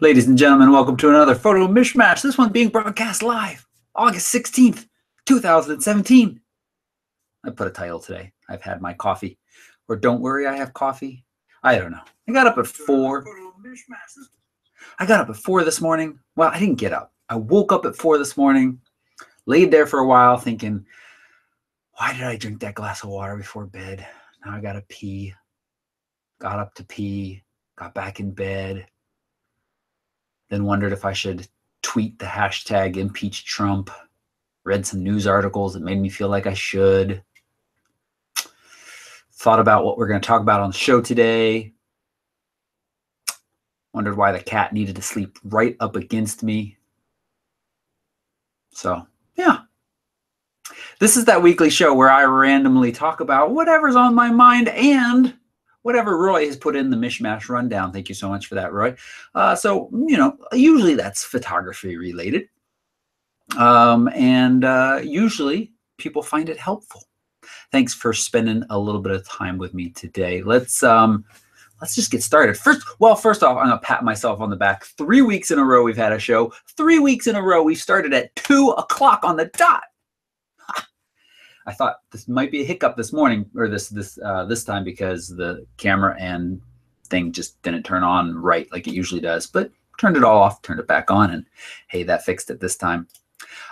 Ladies and gentlemen, welcome to another photo mishmash. This one being broadcast live, August 16th, 2017. I put a title today. I've had my coffee. Or don't worry, I have coffee. I don't know. I got up at 4. I got up at 4 this morning. Well, I didn't get up. I woke up at 4 this morning, laid there for a while thinking, why did I drink that glass of water before bed? Now I got to pee. Got up to pee. Got back in bed. Then wondered if I should tweet the hashtag impeach Trump. Read some news articles that made me feel like I should. Thought about what we're going to talk about on the show today. Wondered why the cat needed to sleep right up against me. So, yeah. This is that weekly show where I randomly talk about whatever's on my mind and whatever Roy has put in the mishmash rundown. Thank you so much for that, Roy. So, usually that's photography related. Usually people find it helpful. Thanks for spending a little bit of time with me today. Let's just get started. First off, I'm going to pat myself on the back. 3 weeks in a row we've had a show. 3 weeks in a row we started at 2 o'clock on the dot. I thought this might be a hiccup this morning or this time because the camera and thing just didn't turn on right like it usually does. But turned it all off, turned it back on, and hey, that fixed it this time.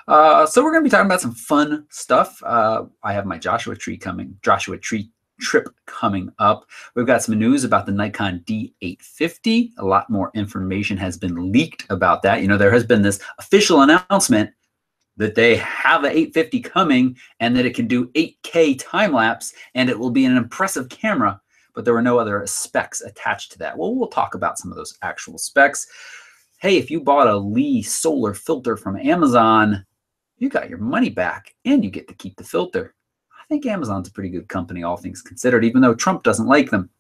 So we're going to be talking about some fun stuff. I have my Joshua Tree trip coming up. We've got some news about the Nikon D850. A lot more information has been leaked about that. There has been this official announcement that they have an 850 coming and that it can do 8K time lapse and it will be an impressive camera, but there were no other specs attached to that. Well, we'll talk about some of those actual specs. Hey, if you bought a Lee solar filter from Amazon, you got your money back and you get to keep the filter. I think Amazon's a pretty good company, all things considered, even though Trump doesn't like them.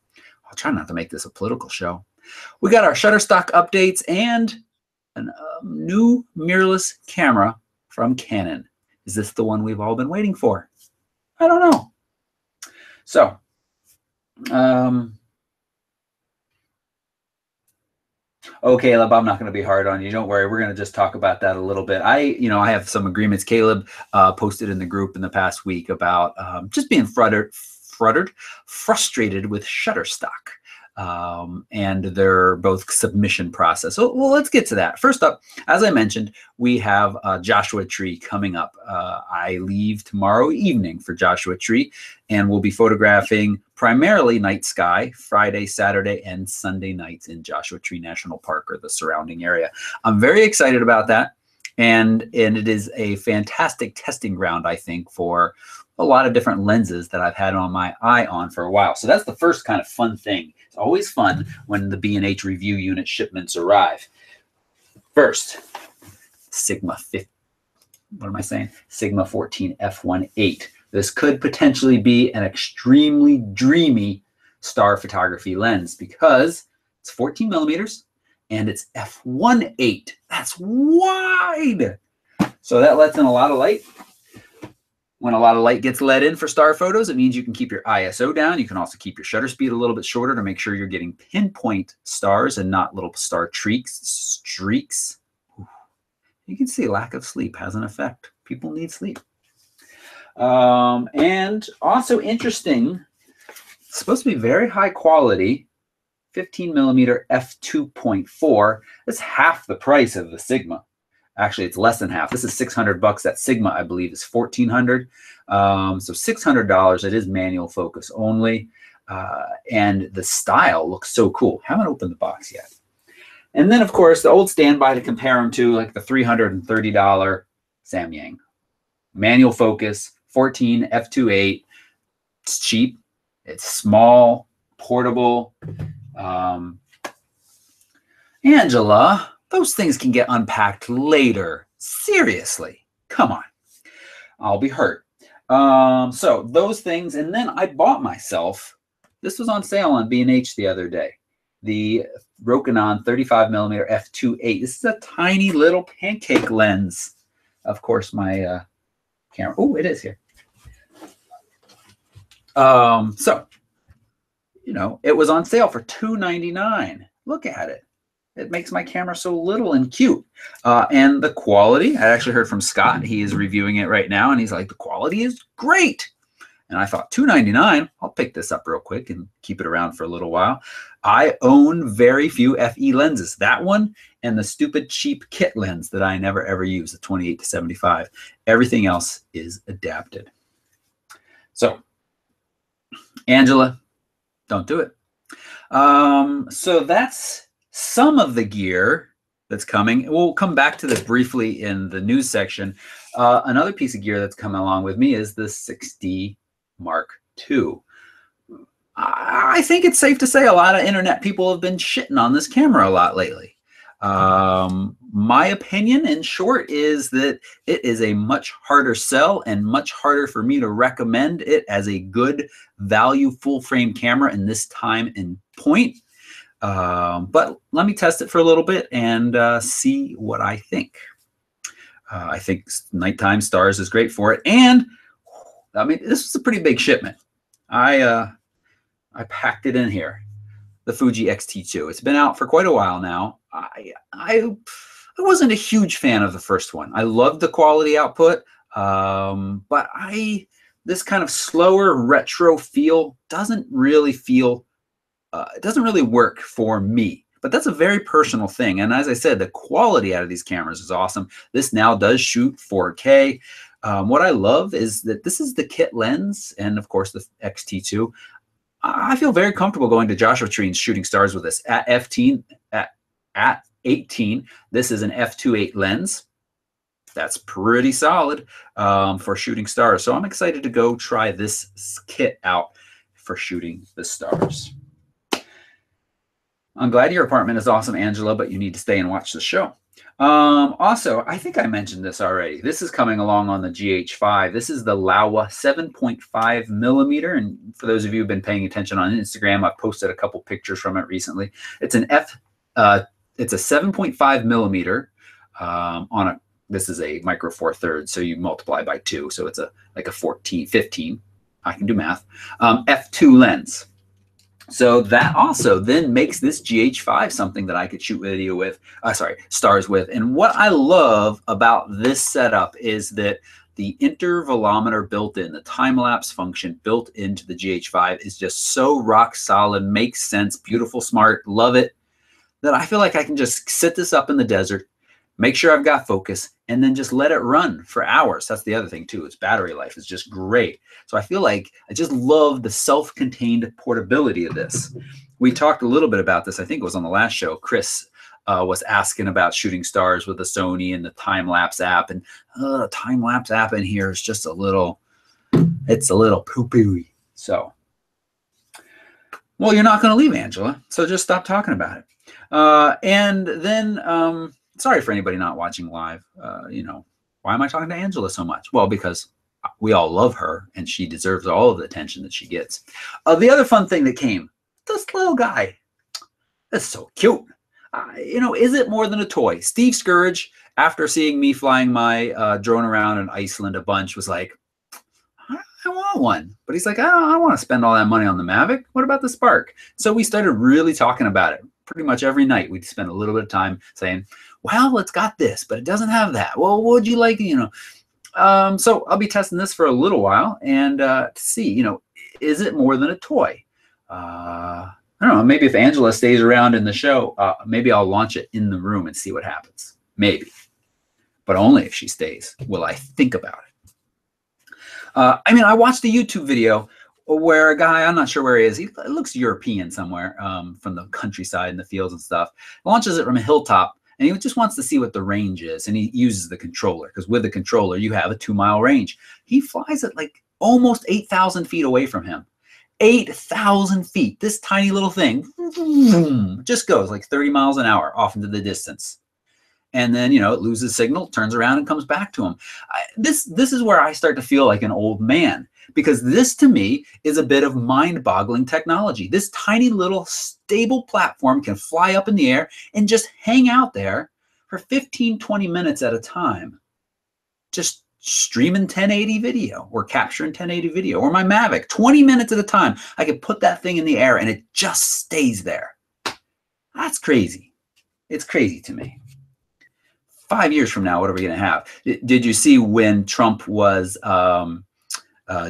I'll try not to make this a political show. We got our Shutterstock updates and a new mirrorless camera from Canon. Is this the one we've all been waiting for? I don't know. So, okay, Caleb, I'm not going to be hard on you. Don't worry. We're going to just talk about that a little bit. I have some agreements. Caleb posted in the group in the past week about just being frustrated with Shutterstock. And their both submission process. So, well, let's get to that. First up, as I mentioned, we have Joshua Tree coming up. I leave tomorrow evening for Joshua Tree, and we'll be photographing primarily night sky, Friday, Saturday, and Sunday nights in Joshua Tree National Park or the surrounding area. I'm very excited about that, and it is a fantastic testing ground, I think, for a lot of different lenses that I've had on my eye on for a while. So that's the first kind of fun thing. It's always fun when the B&H review unit shipments arrive. First, Sigma 14 f1.8. This could potentially be an extremely dreamy star photography lens because it's 14 millimeters and it's f1.8. That's wide. So that lets in a lot of light. When a lot of light gets let in for star photos, it means you can keep your ISO down. You can also keep your shutter speed a little bit shorter to make sure you're getting pinpoint stars and not little star streaks. You can see lack of sleep has an effect. People need sleep. And also interesting, it's supposed to be very high quality, 15 millimeter f2.4. That's half the price of the Sigma. Actually, it's less than half. This is $600. That Sigma, I believe, is $1,400. So $600. It is manual focus only. And the style looks so cool. Haven't opened the box yet. And then, of course, the old standby to compare them to, like the $330 Samyang. Manual focus, 14 f2.8. It's cheap. It's small, portable. Angela, those things can get unpacked later. Seriously, come on. I'll be hurt. So those things, and then I bought myself, this was on sale on B&H the other day, the Rokinon 35 millimeter f2.8. This is a tiny little pancake lens. Of course, my camera, oh, it is here. So, it was on sale for $299. Look at it. It makes my camera so little and cute. And the quality, I actually heard from Scott. He is reviewing it right now, and he's like, the quality is great. And I thought, $2.99, I'll pick this up real quick and keep it around for a little while. I own very few FE lenses. That one and the stupid cheap kit lens that I never ever use, the 28-75. Everything else is adapted. So, Angela, don't do it. So that's some of the gear that's coming. We'll come back to this briefly in the news section. Another piece of gear that's coming along with me is the 6D Mark II. I think it's safe to say a lot of internet people have been shitting on this camera a lot lately. My opinion, in short, is that it is a much harder sell and much harder for me to recommend it as a good value full frame camera in this time and point. But let me test it for a little bit and see what I think. I think nighttime stars is great for it. And I mean, this was a pretty big shipment. I packed it in here, the Fuji X-T2. It's been out for quite a while now. I wasn't a huge fan of the first one. I loved the quality output, but this kind of slower retro feel doesn't really feel, it doesn't really work for me. But that's a very personal thing. And as I said, the quality out of these cameras is awesome. This now does shoot 4K. What I love is that this is the kit lens and, of course, the X-T2. I feel very comfortable going to Joshua Tree and shooting stars with this. At 18, this is an f2.8 lens. That's pretty solid for shooting stars. So I'm excited to go try this kit out for shooting the stars. I'm glad your apartment is awesome, Angela, but you need to stay and watch the show. Also, I think I mentioned this already. This is coming along on the GH5. This is the Laowa 7.5 millimeter. And for those of you who've been paying attention on Instagram, I've posted a couple pictures from it recently. It's an it's a 7.5 millimeter this is a micro four thirds. So you multiply by 2. So it's like a 15. I can do math. F2 lens. So that also then makes this GH5 something that I could shoot video with, stars with. And what I love about this setup is that the intervalometer built in, the time-lapse function built into the GH5 is just so rock solid, makes sense, beautiful, smart, love it, that I feel like I can just sit this up in the desert, make sure I've got focus, and then just let it run for hours. That's the other thing too. Its battery life is just great. So I feel like I just love the self-contained portability of this. We talked a little bit about this. I think it was on the last show. Chris was asking about shooting stars with the Sony and the time-lapse app. And the time-lapse app in here is just a little, it's a little poo-poo-y. So, well, you're not going to leave, Angela. So just stop talking about it. And then, sorry for anybody not watching live. You know, why am I talking to Angela so much? Well, because we all love her and she deserves all of the attention that she gets. The other fun thing that came, this little guy, that's so cute. You know, is it more than a toy? Steve Scourge, after seeing me flying my drone around in Iceland a bunch, was like, I want one. But he's like, I don't want to spend all that money on the Mavic. What about the Spark? So we started really talking about it. Pretty much every night we'd spend a little bit of time saying, well, it's got this, but it doesn't have that. Well, what would you like, you know? So I'll be testing this for a little while and to see, you know, is it more than a toy? I don't know. Maybe if Angela stays around in the show, maybe I'll launch it in the room and see what happens. Maybe. But only if she stays will I think about it. I mean, I watched a YouTube video where a guy, I'm not sure where he is, he looks European somewhere, from the countryside and the fields and stuff, launches it from a hilltop, and he just wants to see what the range is, and he uses the controller, because with the controller, you have a 2-mile range. He flies at like almost 8,000 feet away from him. 8,000 feet. This tiny little thing just goes like 30 miles an hour off into the distance. And then, you know, it loses signal, turns around and comes back to him. This is where I start to feel like an old man, because this to me is a bit of mind-boggling technology. This tiny little stable platform can fly up in the air and just hang out there for 15, 20 minutes at a time, just streaming 1080 video or capturing 1080 video, or my Mavic 20 minutes at a time. I can put that thing in the air and it just stays there. That's crazy. It's crazy to me. 5 years from now, what are we going to have? Did you see when Trump was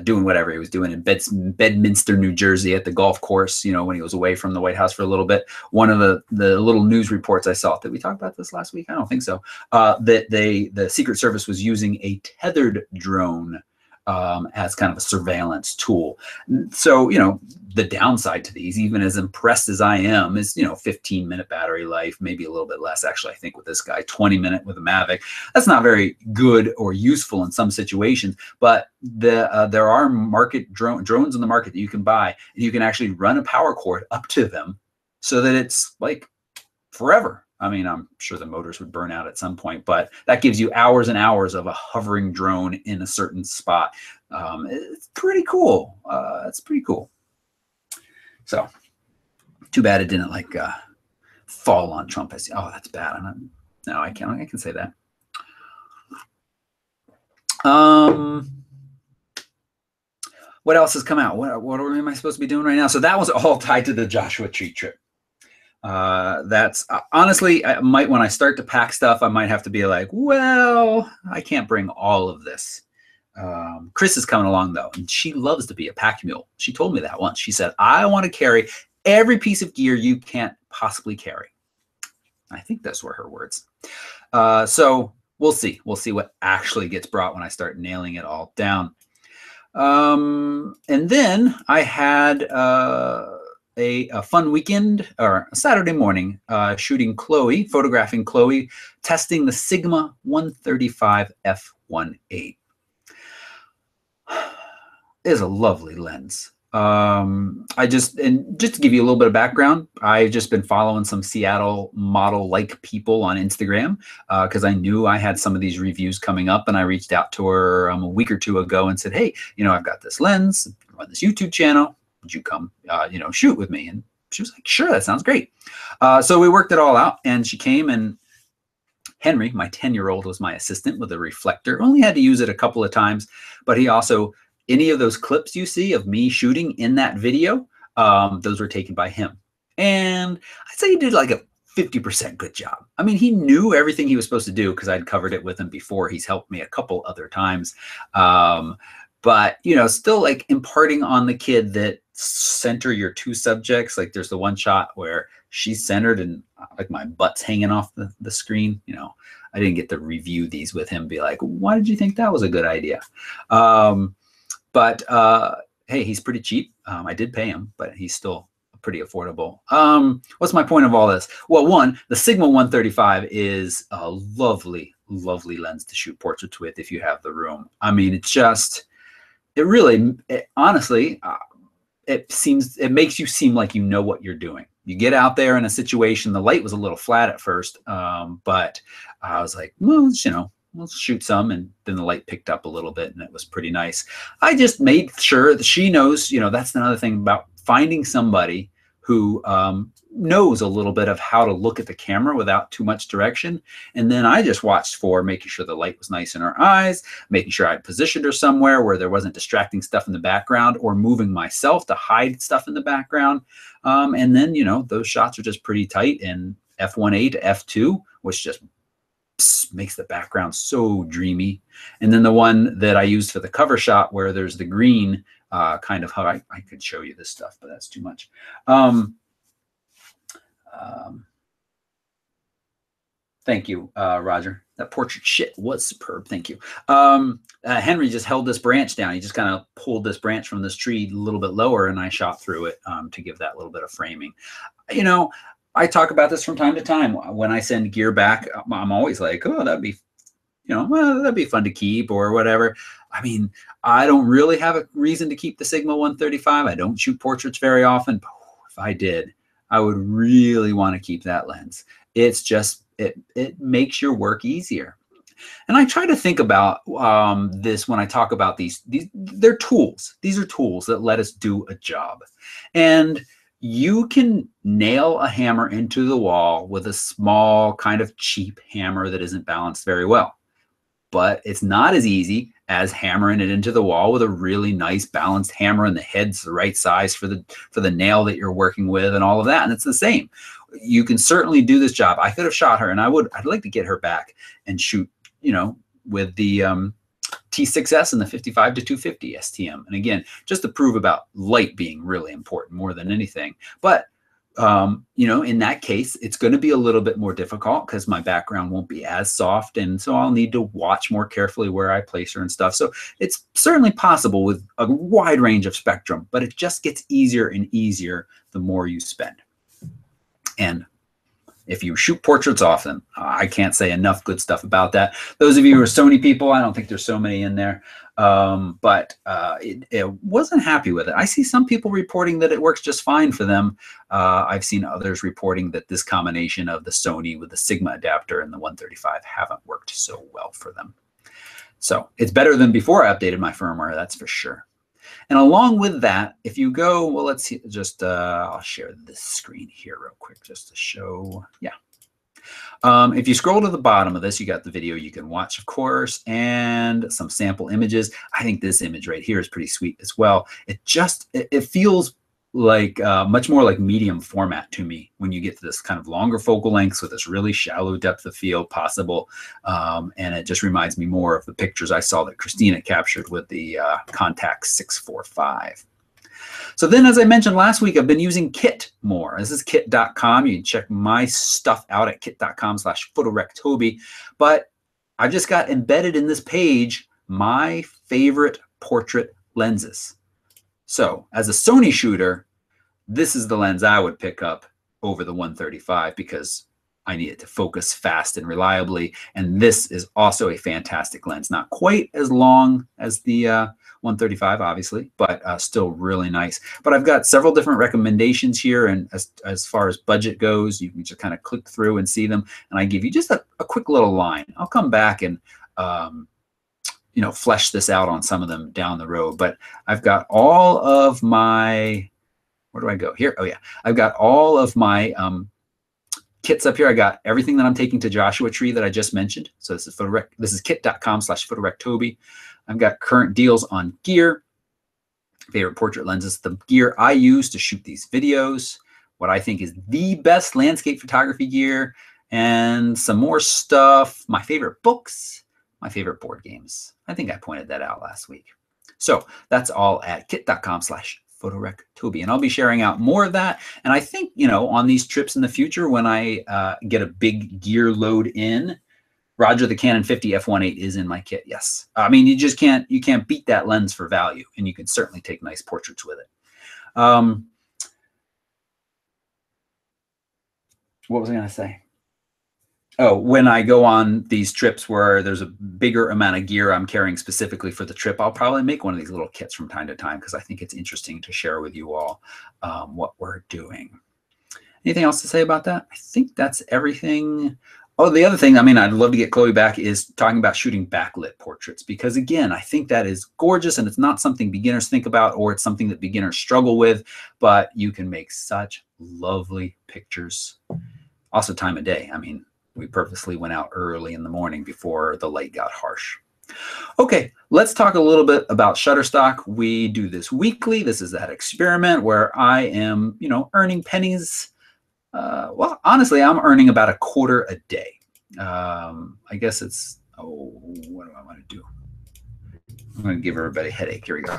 doing whatever he was doing in Bedminster, New Jersey at the golf course, you know, when he was away from the White House for a little bit? One of the little news reports I saw, did we talk about this last week? I don't think so. That the Secret Service was using a tethered drone as kind of a surveillance tool. So, you know, the downside to these, even as impressed as I am, is, you know, 15-minute battery life, maybe a little bit less, actually, I think with this guy, 20-minute with a Mavic. That's not very good or useful in some situations, but there are drones in the market that you can buy, and you can actually run a power cord up to them so that it's like forever. I mean, I'm sure the motors would burn out at some point, but that gives you hours and hours of a hovering drone in a certain spot. It's pretty cool. It's pretty cool. So, too bad it didn't like fall on Trump. Oh, that's bad. No, I can't. I can say that. What else has come out? What am I supposed to be doing right now? So that was all tied to the Joshua Tree trip. That's honestly, when I start to pack stuff, I might have to be like, well, I can't bring all of this. Chris is coming along though, and she loves to be a pack mule. She told me that once. She said, I want to carry every piece of gear you can't possibly carry. I think those were her words. So we'll see. We'll see what actually gets brought when I start nailing it all down. And then I had a fun weekend, or a Saturday morning, shooting Chloe, photographing Chloe, testing the Sigma 135 f1.8. It is a lovely lens. Just to give you a little bit of background, I've just been following some Seattle model-like people on Instagram because I knew I had some of these reviews coming up, and I reached out to her a week or two ago and said, hey, you know, I've got this lens, run this YouTube channel. Would you come, you know, shoot with me? And she was like, sure, that sounds great. So we worked it all out, and she came, and Henry, my 10-year-old, was my assistant with a reflector. Only had to use it a couple of times, but he also, any of those clips you see of me shooting in that video, those were taken by him. And I'd say he did like a 50% good job. I mean, he knew everything he was supposed to do because I'd covered it with him before. He's helped me a couple other times. But, you know, still like imparting on the kid that center your two subjects. Like there's the one shot where she's centered and like my butt's hanging off the screen. You know, I didn't get to review these with him, be like, why did you think that was a good idea? But hey, he's pretty cheap. I did pay him, but he's still pretty affordable. What's my point of all this? Well, one, the Sigma 135 is a lovely, lovely lens to shoot portraits with if you have the room. I mean, honestly, it makes you seem like you know what you're doing. You get out there in a situation, the light was a little flat at first, but I was like, well, you know, we'll shoot some, and then the light picked up a little bit, and it was pretty nice. I just made sure that she knows, you know, that's another thing about finding somebody who knows a little bit of how to look at the camera without too much direction. And then I just watched for making sure the light was nice in her eyes, making sure I positioned her somewhere where there wasn't distracting stuff in the background or moving myself to hide stuff in the background. And then, you know, those shots are just pretty tight, and f1.8 to f2, which just makes the background so dreamy. And then the one that I used for the cover shot where there's the green, kind of how I could show you this stuff, but that's too much. Thank you, Roger. That portrait shit was superb. Thank you. Henry just held this branch down. He just kind of pulled this branch from this tree a little bit lower, and I shot through it to give that little bit of framing. You know, I talk about this from time to time. When I send gear back, I'm always like, oh, that'd be, you know, well, that'd be fun to keep or whatever. I mean, I don't really have a reason to keep the Sigma 135. I don't shoot portraits very often, but if I did, I would really want to keep that lens. It's just, it makes your work easier. And I try to think about this when I talk about these. They're tools. These are tools that let us do a job. And you can nail a hammer into the wall with a small kind of cheap hammer that isn't balanced very well. But it's not as easy as hammering it into the wall with a really nice balanced hammer, and the head's the right size for the nail that you're working with and all of that. And it's the same. you can certainly do this job. I could have shot her, and I'd like to get her back and shoot, you know, with the T6S and the 55 to 250 STM. And again, just to prove about light being really important more than anything. But you know, in that case, it's going to be a little bit more difficult because my background won't be as soft. And so I'll need to watch more carefully where I place her and stuff. So it's certainly possible with a wide range of spectrum, but it just gets easier and easier the more you spend. And if you shoot portraits often, I can't say enough good stuff about that. Those of you who are Sony people, I don't think there's so many in there, but it wasn't happy with it. I see some people reporting that it works just fine for them. I've seen others reporting that this combination of the Sony with the Sigma adapter and the 135 haven't worked so well for them. So it's better than before I updated my firmware, that's for sure. And along with that, if you go, well, let's see, just, I'll share this screen here real quick just to show, yeah. If you scroll to the bottom of this, you got the video you can watch, of course, and some sample images. I think this image right here is pretty sweet as well. It feels like much more like medium format to me when you get to this kind of longer focal lengths with this really shallow depth of field possible. And it just reminds me more of the pictures I saw that Christina captured with the Contax 645. So then, as I mentioned last week, I've been using Kit more. This is kit.com. You can check my stuff out at kit.com/photorectoby. But I just got embedded in this page my favorite portrait lenses. So as a Sony shooter, this is the lens I would pick up over the 135 because I need it to focus fast and reliably. And this is also a fantastic lens. Not quite as long as the 135, obviously, but still really nice. But I've got several different recommendations here. And as far as budget goes, you can just kind of click through and see them. And I give you just a quick little line. I'll come back and you know, flesh this out on some of them down the road. But I've got all of my, where do I go? Here, oh yeah. I've got all of my kits up here. I got everything that I'm taking to Joshua Tree that I just mentioned. So this is kit.com/photorectoby. I've got current deals on gear, favorite portrait lenses, the gear I use to shoot these videos, what I think is the best landscape photography gear, and some more stuff, my favorite books, my favorite board games. I think I pointed that out last week. So that's all at kit.com/photorectoby. And I'll be sharing out more of that. And I think, you know, on these trips in the future, when I get a big gear load in, Roger, the Canon 50 f1.8 is in my kit. Yes. I mean, you can't beat that lens for value, and you can certainly take nice portraits with it. What was I going to say? Oh, when I go on these trips where there's a bigger amount of gear I'm carrying specifically for the trip, I'll probably make one of these little kits from time to time because I think it's interesting to share with you all what we're doing. Anything else to say about that? I think that's everything. Oh, the other thing, I mean, I'd love to get Chloe back is talking about shooting backlit portraits because, again, I think that is gorgeous and it's not something beginners think about or it's something that beginners struggle with, but you can make such lovely pictures. Also, time of day. I mean, we purposely went out early in the morning before the light got harsh. Okay, let's talk a little bit about Shutterstock. We do this weekly. This is that experiment where I am, you know, earning pennies. Well, honestly, I'm earning about $1/4 a day. I guess it's, oh, what do I want to do? I'm going to give everybody a headache. Here we go.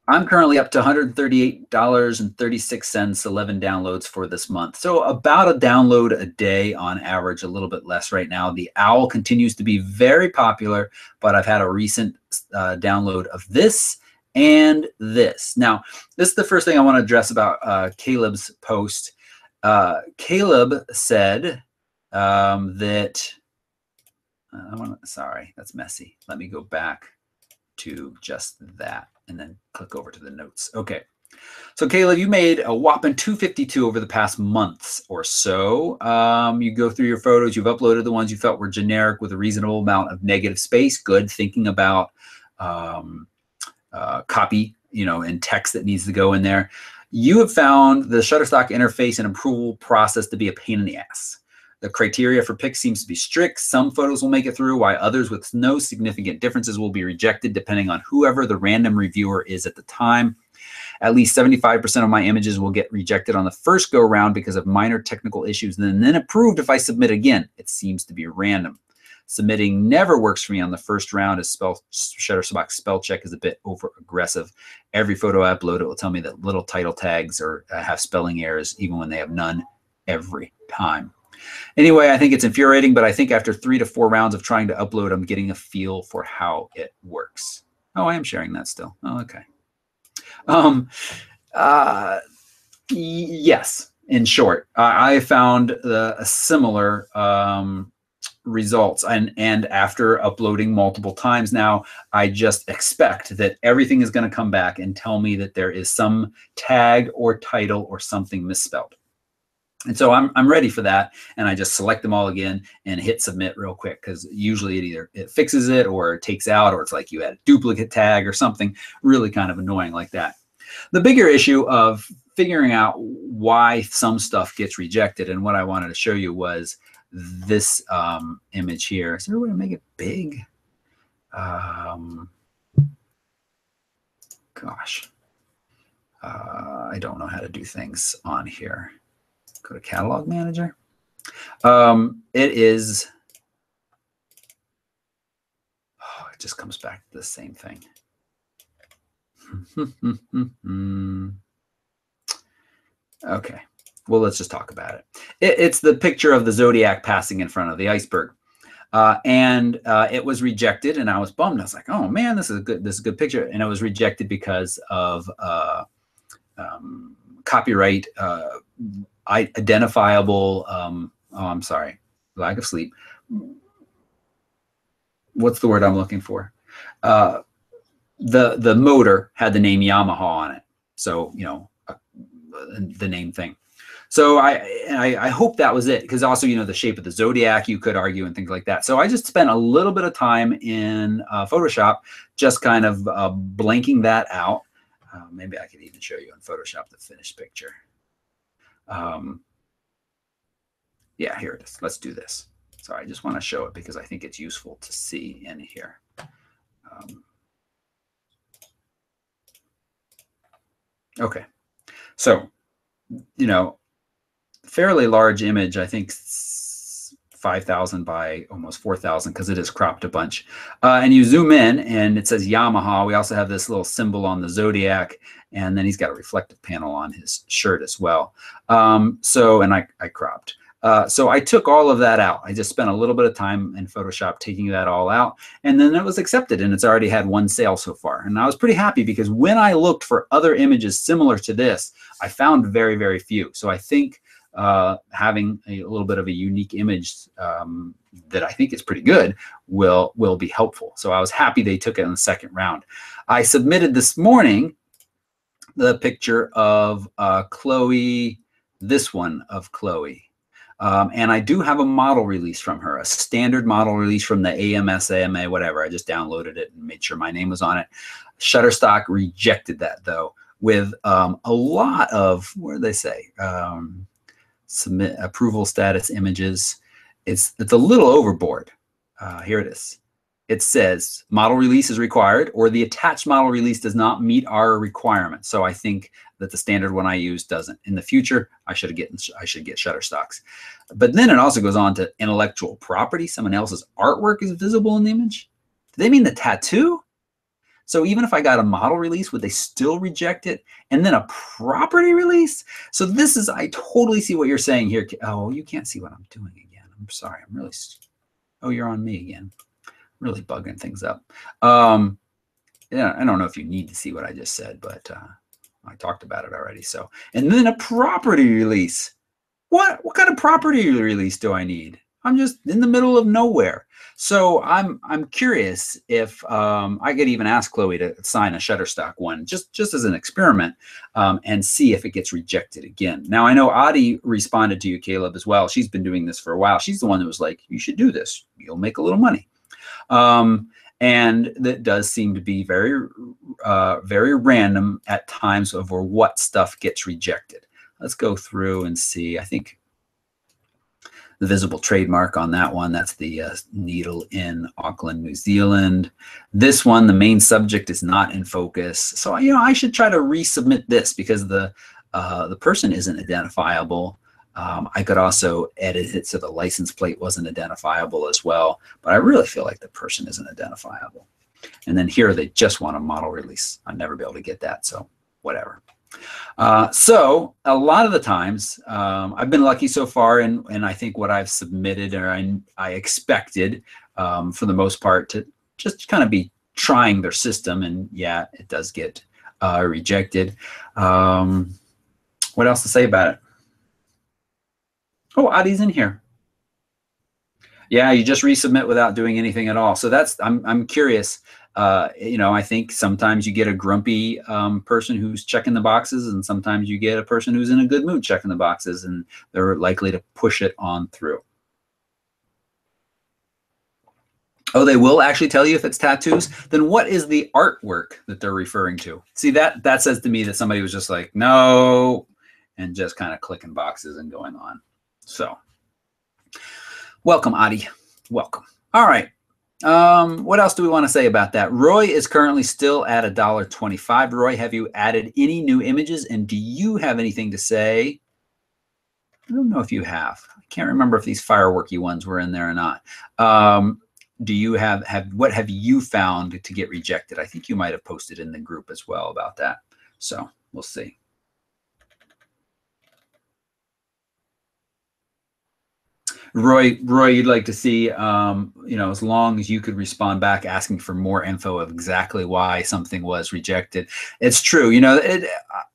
I'm currently up to $138.36, 11 downloads for this month. So about a download a day on average, a little bit less right now. The Owl continues to be very popular, but I've had a recent download of this and this. Now, this is the first thing I want to address about Caleb's post. Caleb said that, sorry, that's messy. Let me go back to just that and then click over to the notes. Okay. So Caleb, you made a whopping 252 over the past months or so. You go through your photos, you've uploaded the ones you felt were generic with a reasonable amount of negative space. Good. Thinking about copy, you know, and text that needs to go in there. You have found the Shutterstock interface and approval process to be a pain in the ass. The criteria for picks seems to be strict. Some photos will make it through, while others with no significant differences will be rejected depending on whoever the random reviewer is at the time. At least 75% of my images will get rejected on the first go round because of minor technical issues, and then approved if I submit again. It seems to be random. Submitting never works for me on the first round, as Shutterstock spell check is a bit over aggressive. Every photo I upload, it will tell me that little title tags or have spelling errors, even when they have none, every time. Anyway, I think it's infuriating, but I think after 3 to 4 rounds of trying to upload, I'm getting a feel for how it works. Oh, I am sharing that still. Oh, okay. Yes, in short, I found a similar results, and after uploading multiple times now, I just expect that everything is going to come back and tell me that there is some tag or title or something misspelled. And so I'm ready for that, and I just select them all again and hit submit real quick, because usually it fixes it or it takes out, or it's like you had a duplicate tag or something really kind of annoying like that. The bigger issue of figuring out why some stuff gets rejected, and what I wanted to show you was this image here. Is there a way to make it big? Gosh, I don't know how to do things on here. Go to Catalog Manager. It is, oh, it just comes back to the same thing. Okay. Well, let's just talk about it. It's the picture of the Zodiac passing in front of the iceberg. And it was rejected, and I was bummed. I was like, oh man, this is a good picture. And it was rejected because of copyright identifiable, oh, I'm sorry, lack of sleep. What's the word I'm looking for? The motor had the name Yamaha on it. So, you know, the name thing. So I hope that was it, because also, you know, the shape of the Zodiac, you could argue, and things like that. So I just spent a little bit of time in Photoshop just kind of blanking that out. Maybe I could even show you in Photoshop the finished picture. Yeah, here it is. Let's do this. Sorry, I just want to show it because I think it's useful to see in here. Okay, so, you know, fairly large image, I think 5,000 by almost 4,000, because it is cropped a bunch. And you zoom in and it says Yamaha. We also have this little symbol on the Zodiac, and then he's got a reflective panel on his shirt as well. And I cropped. So I took all of that out. I just spent a little bit of time in Photoshop taking that all out, and then it was accepted, and it's already had 1 sale so far. And I was pretty happy, because when I looked for other images similar to this, I found very, very few. So I think having a little bit of a unique image that I think is pretty good will be helpful. So I was happy they took it in the second round. I submitted this morning the picture of Chloe, this one of Chloe. And I do have a model release from her, a standard model release from the AMA, whatever. I just downloaded it and made sure my name was on it. Shutterstock rejected that, though, with a lot of, what did they say? Submit approval status images. It's a little overboard. Here it is. It says model release is required, or the attached model release does not meet our requirements. So I think that the standard one I use doesn't. In the future, I should get Shutterstocks. But then it also goes on to intellectual property. Someone else's artwork is visible in the image. Do they mean the tattoo? So even if I got a model release, would they still reject it? And then a property release? So this is, I totally see what you're saying here. Oh, you can't see what I'm doing again. I'm sorry. I'm really, oh, you're on me again. Really bugging things up. Yeah, I don't know if you need to see what I just said, but I talked about it already. So, and then a property release. What kind of property release do I need? I'm just in the middle of nowhere. So I'm curious if I could even ask Chloe to sign a Shutterstock one, just as an experiment, and see if it gets rejected again. Now I know Adi responded to you, Caleb, as well. She's been doing this for a while. She's the one that was like, "You should do this. You'll make a little money." And that does seem to be very, very random at times over what stuff gets rejected. Let's go through and see. I think the visible trademark on that one. That's the needle in Auckland, New Zealand. This one, the main subject is not in focus. So, I should try to resubmit this because the person isn't identifiable. I could also edit it so the license plate wasn't identifiable as well, but I really feel like the person isn't identifiable. And then here they just want a model release. I'll never be able to get that, so whatever. So a lot of the times I've been lucky so far, and I think what I've submitted or I expected for the most part to just kind of be trying their system, and yeah, it does get rejected. What else to say about it? Oh, Adi's in here. Yeah, you just resubmit without doing anything at all. So I'm curious. I think sometimes you get a grumpy person who's checking the boxes, and sometimes you get a person who's in a good mood checking the boxes, and they're likely to push it on through. Oh, they will actually tell you if it's tattoos. Then what is the artwork that they're referring to? See, that says to me that somebody was just like, no, and just kind of clicking boxes and going on. So welcome, Adi. Welcome. All right. What else do we want to say about that? Roy is currently still at $1.25. Roy, have you added any new images, and do you have anything to say? I don't know if you have. I can't remember if these fireworky ones were in there or not. Do you what have you found to get rejected? I think you might have posted in the group as well about that. So we'll see. Roy, you'd like to see, as long as you could respond back asking for more info of exactly why something was rejected. It's true.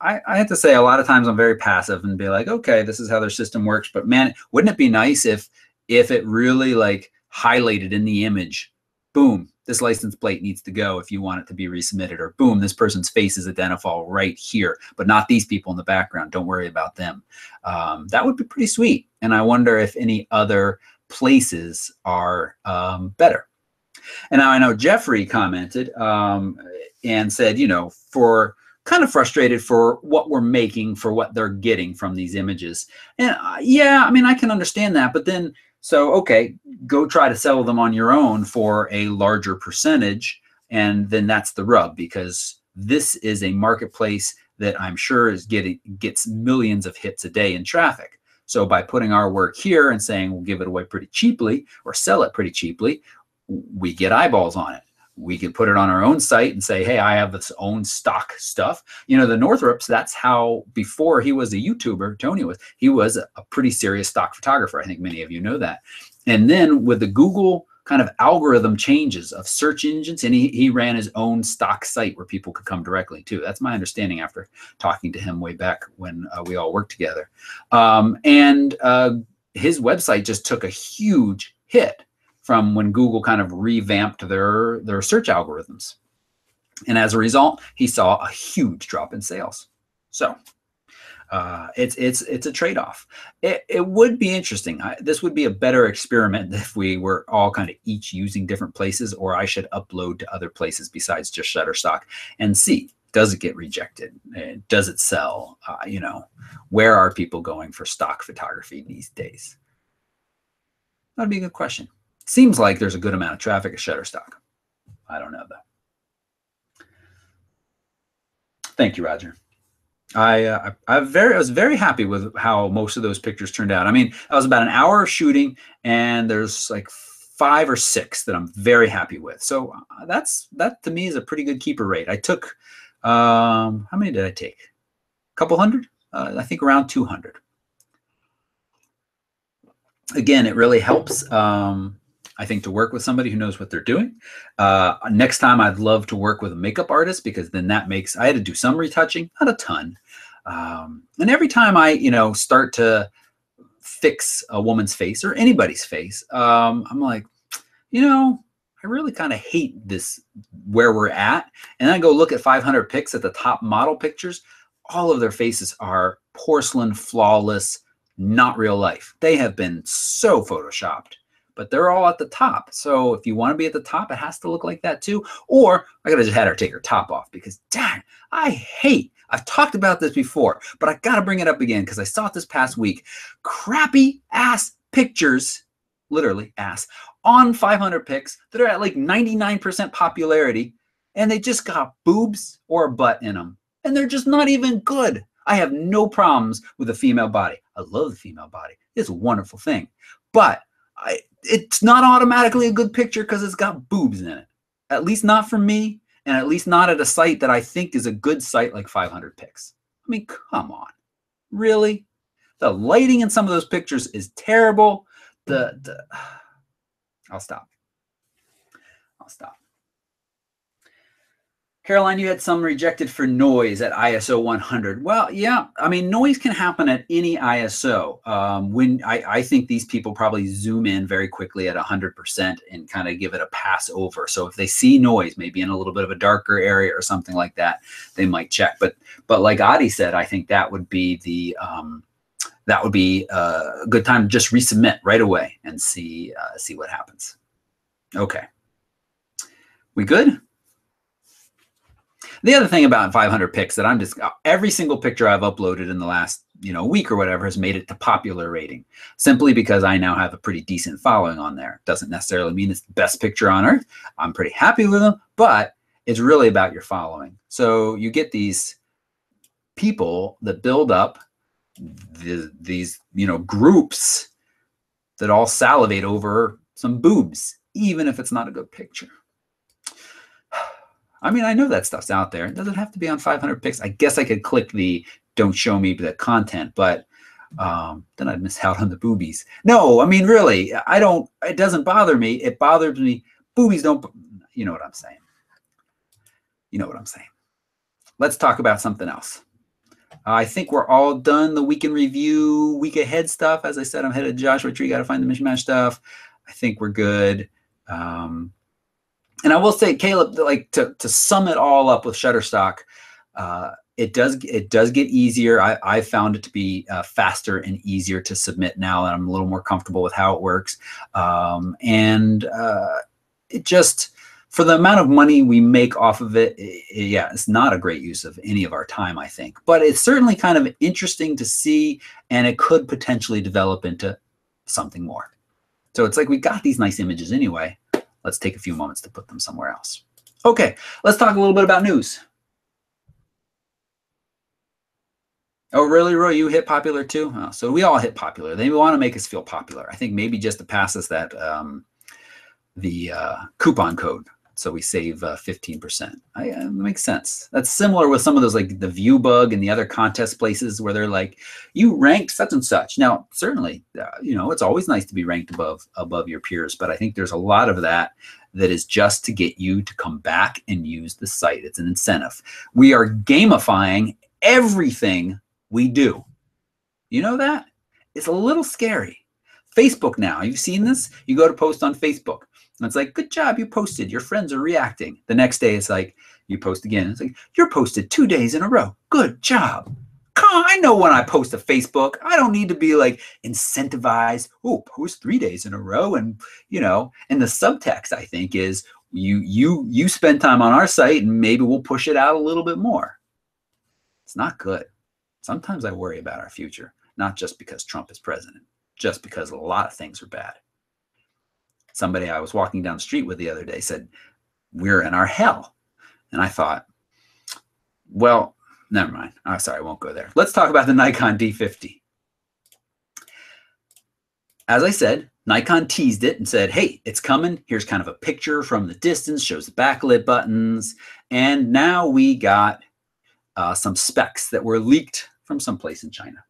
I have to say a lot of times I'm very passive and be like, okay, this is how their system works. But man, wouldn't it be nice if it really like highlighted in the image, boom, this license plate needs to go if you want it to be resubmitted, or boom, this person's face is identifiable right here, but not these people in the background. Don't worry about them. That would be pretty sweet. And I wonder if any other places are better. And now I know Jeffrey commented and said, for kind of frustrated for what we're making for what they're getting from these images. And yeah, I mean, I can understand that, but then, so, okay, go try to sell them on your own for a larger percentage. And then that's the rub, because this is a marketplace that I'm sure gets millions of hits a day in traffic. So by putting our work here and saying we'll give it away pretty cheaply or sell it pretty cheaply, we get eyeballs on it. We can put it on our own site and say, hey, I have this own stock stuff. The Northrops, that's how, before he was a YouTuber, Tony he was a pretty serious stock photographer. I think many of you know that. And then with the Google kind of algorithm changes of search engines, and he ran his own stock site where people could come directly to. That's my understanding after talking to him way back when we all worked together. And his website just took a huge hit from when Google kind of revamped their search algorithms. And as a result, he saw a huge drop in sales. So it's a trade-off. It would be interesting. This would be a better experiment if we were all kind of each using different places, or I should upload to other places besides just Shutterstock and see, does it get rejected? Does it sell? Where are people going for stock photography these days? That'd be a good question. Seems like there's a good amount of traffic at Shutterstock. I don't know though. Thank you, Roger. I was very happy with how most of those pictures turned out. I mean, that was about an hour of shooting, and there's like 5 or 6 that I'm very happy with. So that to me is a pretty good keeper rate. I took how many did I take? A couple hundred? I think around 200. Again, it really helps. I think to work with somebody who knows what they're doing. Next time, I'd love to work with a makeup artist, because then I had to do some retouching, not a ton. And every time I, start to fix a woman's face or anybody's face, I'm like, I really kind of hate this where we're at. And then I go look at 500 pics at the top model pictures. All of their faces are porcelain, flawless, not real life. They have been so photoshopped, but they're all at the top. So if you want to be at the top, it has to look like that too. Or I could have just had her take her top off, because dang, I've talked about this before, but I got to bring it up again because I saw it this past week. Crappy ass pictures, literally ass, on 500 pics that are at like 99% popularity, and they just got boobs or a butt in them, and they're just not even good. I have no problems with the female body. I love the female body. It's a wonderful thing. But it's not automatically a good picture because it's got boobs in it. At least not for me, and at least not at a site that I think is a good site like 500 pics. I mean, come on. Really? The lighting in some of those pictures is terrible. I'll stop. Caroline, you had some rejected for noise at ISO 100. Well, yeah, I mean, noise can happen at any ISO. When I think these people probably zoom in very quickly at 100% and kind of give it a pass over. So if they see noise, maybe in a little bit of a darker area or something like that, they might check. But like Adi said, I think that would be a good time to just resubmit right away and see what happens. Okay, we good? The other thing about 500 pics that every single picture I've uploaded in the last week or whatever has made it to popular rating, simply because I now have a pretty decent following on there. Doesn't necessarily mean it's the best picture on earth. I'm pretty happy with them, but it's really about your following. So you get these people that build up these groups that all salivate over some boobs, even if it's not a good picture. I mean, I know that stuff's out there. It doesn't have to be on 500 pics. I guess I could click the don't show me the content, but then I'd miss out on the boobies. No, I mean, really, it doesn't bother me. It bothers me. Boobies don't, you know what I'm saying. You know what I'm saying. Let's talk about something else. I think we're all done the week in review, week ahead stuff. As I said, I'm headed to Joshua Tree. Got to find the mishmash stuff. I think we're good. And I will say, Caleb, like to sum it all up with Shutterstock, it does get easier. I found it to be faster and easier to submit now that I'm a little more comfortable with how it works. It just, for the amount of money we make off of it, yeah, it's not a great use of any of our time, I think. But it's certainly kind of interesting to see, and it could potentially develop into something more. So it's like we got these nice images anyway. Let's take a few moments to put them somewhere else. Okay, let's talk a little bit about news. Oh, really, Roy? You hit popular too? Oh, so we all hit popular. They want to make us feel popular. I think maybe just to pass us that the coupon code, so we save 15%. That makes sense. That's similar with some of those, like the View Bug and the other contest places where they're like, you ranked such and such. Now, certainly, it's always nice to be ranked above your peers, but I think there's a lot of that is just to get you to come back and use the site. It's an incentive. We are gamifying everything we do. You know that? It's a little scary. Facebook now, you've seen this? You go to post on Facebook. And it's like, good job, you posted. Your friends are reacting. The next day, it's like, you post again. It's like, you're posted 2 days in a row. Good job. Come on, I know when I post to Facebook, I don't need to be like incentivized. Oh, post 3 days in a row. And, and the subtext, I think, is you spend time on our site and maybe we'll push it out a little bit more. It's not good. Sometimes I worry about our future, not just because Trump is president, just because a lot of things are bad. Somebody I was walking down the street with the other day said, we're in our hell. And I thought, well, never mind. Oh, sorry, I won't go there. Let's talk about the Nikon D50. As I said, Nikon teased it and said, hey, it's coming. Here's kind of a picture from the distance, shows the backlit buttons. And now we got some specs that were leaked from someplace in China.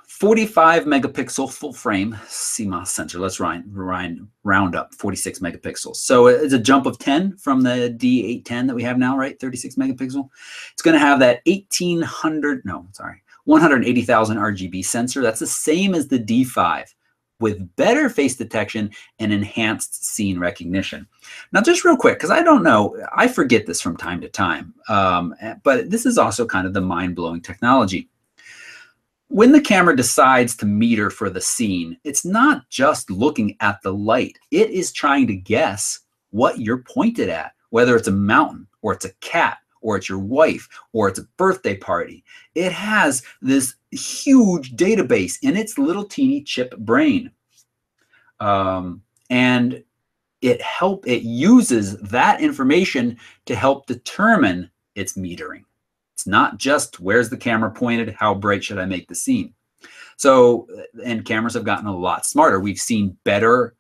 45 megapixel full frame CMOS sensor. Let's round up 46 megapixels. So it's a jump of 10 from the D810 that we have now, right? 36 megapixel. It's going to have that 180,000 RGB sensor. That's the same as the D5 with better face detection and enhanced scene recognition. Now, just real quick, because I don't know, I forget this from time to time, but this is also kind of the mind-blowing technology. When the camera decides to meter for the scene, it's not just looking at the light. It is trying to guess what you're pointed at, whether it's a mountain or it's a cat or it's your wife, or it's a birthday party. It has this huge database in its little teeny chip brain. And it uses that information to help determine its metering. It's not just where's the camera pointed, how bright should I make the scene. So, and cameras have gotten a lot smarter. We've seen better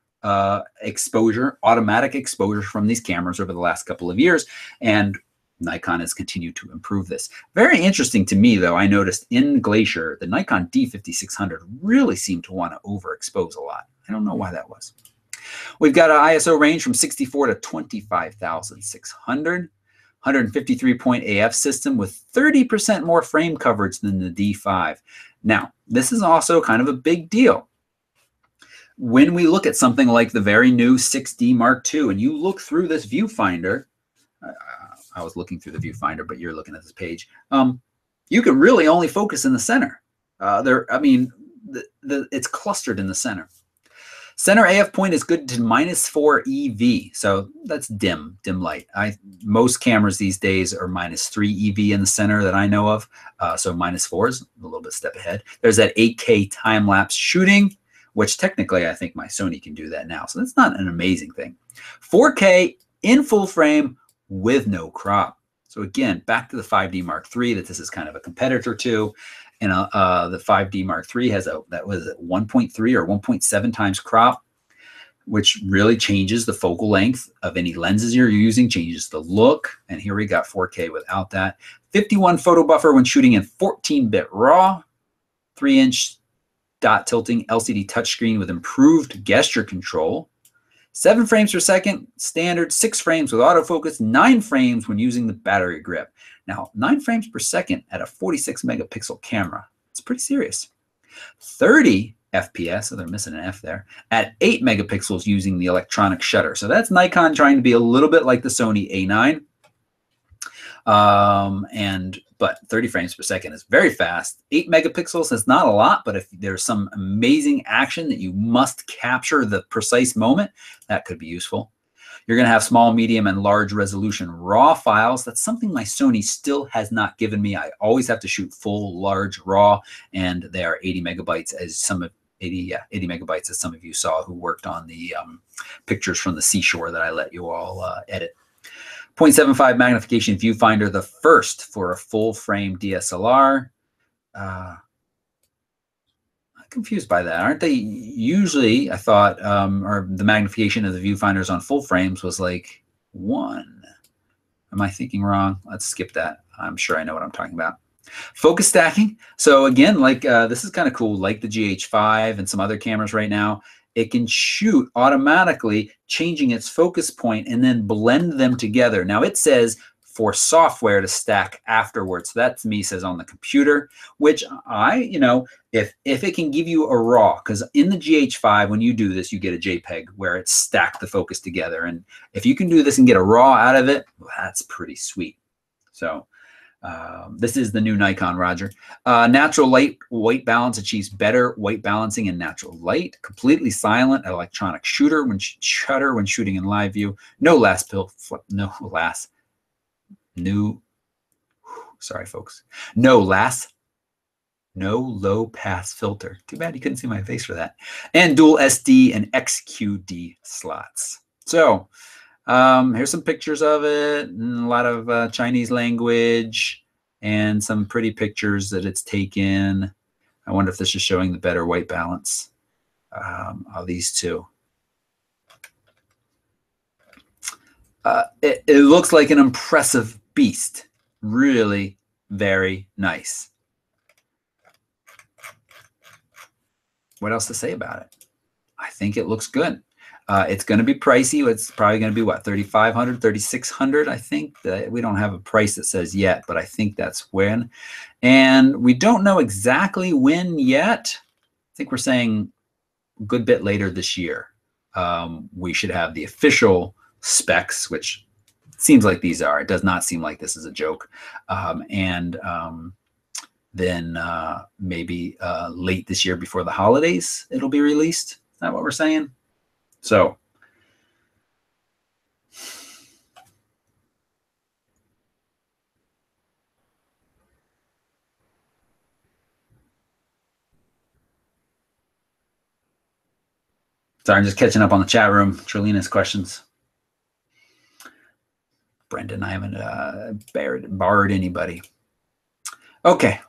exposure, automatic exposure from these cameras over the last couple of years, and Nikon has continued to improve this. Very interesting to me, though, I noticed in Glacier, the Nikon D5600 really seemed to want to overexpose a lot. I don't know why that was. We've got an ISO range from 64 to 25,600. 153-point AF system with 30% more frame coverage than the D5. Now, this is also kind of a big deal. When we look at something like the very new 6D Mark II, and you look through this viewfinder, I was looking through the viewfinder, but you're looking at this page, you can really only focus in the center. It's clustered in the center. Center AF point is good to -4 EV, so that's dim light. Most cameras these days are -3 EV in the center that I know of, so -4 is a little bit step ahead. There's that 8K time-lapse shooting, which technically I think my Sony can do that now, so that's not an amazing thing. 4K in full frame with no crop. So again, back to the 5D Mark III that this is kind of a competitor to. And the 5D Mark III has that was 1.3 or 1.7 times crop, which really changes the focal length of any lenses you're using, changes the look. And here we got 4K without that. 51 photo buffer when shooting in 14-bit RAW, 3-inch dot tilting LCD touchscreen with improved gesture control. 7 frames per second, standard, 6 frames with autofocus, 9 frames when using the battery grip. Now, 9 frames per second at a 46 megapixel camera, it's pretty serious. 30 FPS, so they're missing an F there, at 8 megapixels using the electronic shutter. So that's Nikon trying to be a little bit like the Sony A9. But 30 frames per second is very fast. 8 megapixels is not a lot, but if there's some amazing action that you must capture the precise moment, that could be useful. You're going to have small, medium, and large resolution RAW files. That's something my Sony still has not given me. I always have to shoot full, large RAW, and they are 80 megabytes, as some of 80 megabytes, as some of you saw who worked on the pictures from the seashore that I let you all edit. 0.75 magnification viewfinder, the first for a full frame DSLR. I'm confused by that. Aren't they usually, I thought, or the magnification of the viewfinders on full frames was like 1. Am I thinking wrong? Let's skip that. I'm sure I know what I'm talking about. Focus stacking. So again, like this is kind of cool, like the GH5 and some other cameras right now. It can shoot automatically, changing its focus point and then blend them together. Now it says for software to stack afterwards. So that to me says on the computer, which if it can give you a RAW, because in the GH5, when you do this, you get a JPEG where it's stacked the focus together. And if you can do this and get a RAW out of it, well, that's pretty sweet. So this is the new Nikon, Roger. Natural light white balance achieves better white balancing in natural light. Completely silent electronic shutter when shooting in live view. No low pass filter. Too bad you couldn't see my face for that. And dual SD and XQD slots. So here's some pictures of it, and a lot of Chinese language, and some pretty pictures that it's taken. I wonder if this is showing the better white balance of these two. It looks like an impressive beast. Really very nice. What else to say about it? I think it looks good. It's going to be pricey. It's probably going to be what, $3,500, $3,600. I think that we don't have a price that says yet, but I think that's when. And we don't know exactly when yet. I think we're saying a good bit later this year. We should have the official specs, which seems like these are. It does not seem like this is a joke. Then maybe late this year before the holidays, it'll be released. Is that what we're saying? So Sorry, I'm just catching up on the chat room. Trelina's questions. Brendan, I haven't borrowed anybody. Okay.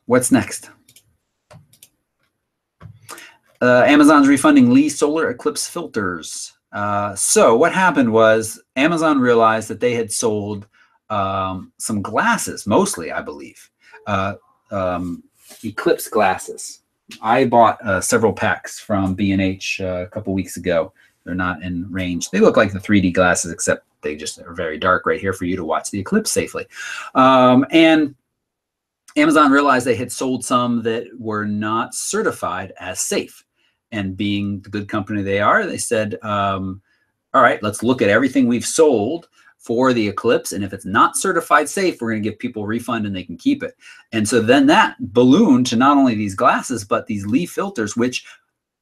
What's next? Amazon's refunding Lee solar eclipse filters. So what happened was Amazon realized that they had sold some glasses, mostly, I believe, eclipse glasses. I bought several packs from B&H a couple weeks ago. They're not in range. They look like the 3D glasses, except they just are very dark right here for you to watch the eclipse safely. And Amazon realized they had sold some that were not certified as safe. And being the good company they are, they said, all right, let's look at everything we've sold for the eclipse. And if it's not certified safe, we're going to give people a refund and they can keep it. And so then that ballooned to not only these glasses, but these Lee filters, which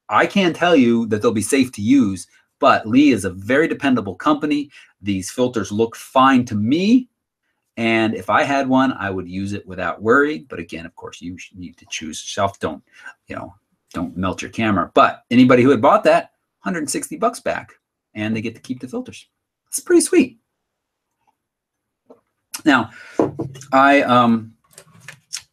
I can tell you that they'll be safe to use, but Lee is a very dependable company. These filters look fine to me. And if I had one, I would use it without worry. But again, of course, you need to choose yourself. Don't melt your camera. But anybody who had bought that, $160 back, and they get to keep the filters. It's pretty sweet. Now, I'm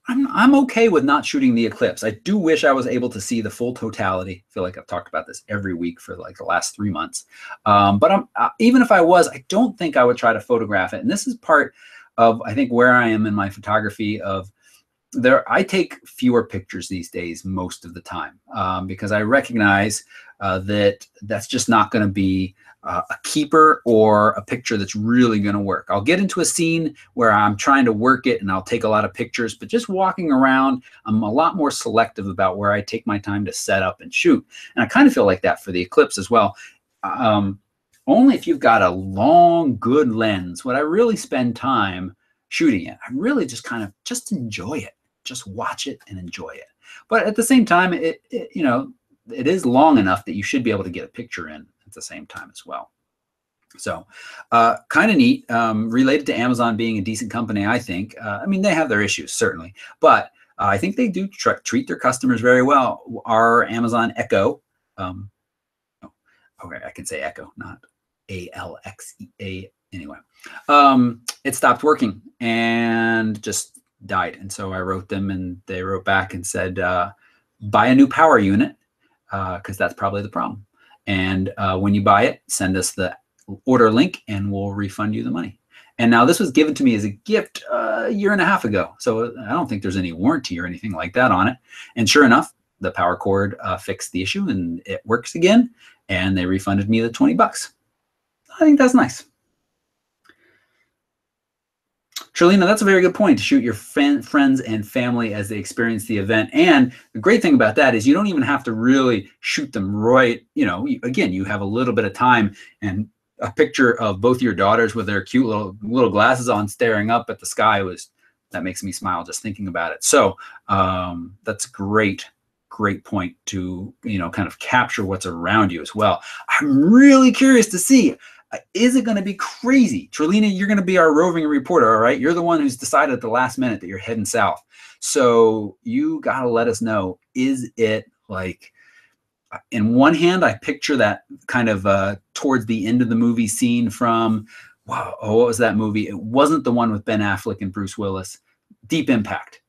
okay with not shooting the eclipse. I do wish I was able to see the full totality. I feel like I've talked about this every week for like the last 3 months. But even if I was, I don't think I would try to photograph it. And this is part of, I think, where I am in my photography of I take fewer pictures these days most of the time because I recognize that that's just not going to be a keeper or a picture that's really going to work. I'll get into a scene where I'm trying to work it and I'll take a lot of pictures, but just walking around, I'm a lot more selective about where I take my time to set up and shoot. And I kind of feel like that for the eclipse as well. Only if you've got a long, good lens would I really spend time shooting it. I really just kind of just enjoy it. Just watch it and enjoy it. But at the same time, it is long enough that you should be able to get a picture in at the same time as well. So kind of neat, related to Amazon being a decent company, I think. I mean, they have their issues, certainly. But I think they do treat their customers very well. Our Amazon Echo, okay, I can say Echo, not A-L-X-E-A. Anyway, it stopped working and just died. And so I wrote them and they wrote back and said, buy a new power unit because that's probably the problem. And when you buy it, send us the order link and we'll refund you the money. And now this was given to me as a gift a year and a half ago. So I don't think there's any warranty or anything like that on it. And sure enough, the power cord fixed the issue and it works again. And they refunded me the $20. I think that's nice. Trelina, that's a very good point, to shoot your friends and family as they experience the event. And the great thing about that is you don't even have to really shoot them right. Again, you have a little bit of time, and a picture of both your daughters with their cute little glasses on staring up at the sky that makes me smile just thinking about it. So that's great point to, kind of capture what's around you as well. I'm really curious to see, is it going to be crazy? Trelina, you're going to be our roving reporter, all right? You're the one who's decided at the last minute that you're heading south. So you got to let us know, is it like, in one hand, I picture that kind of towards the end of the movie scene from, wow, what was that movie? It wasn't the one with Ben Affleck and Bruce Willis. Deep Impact.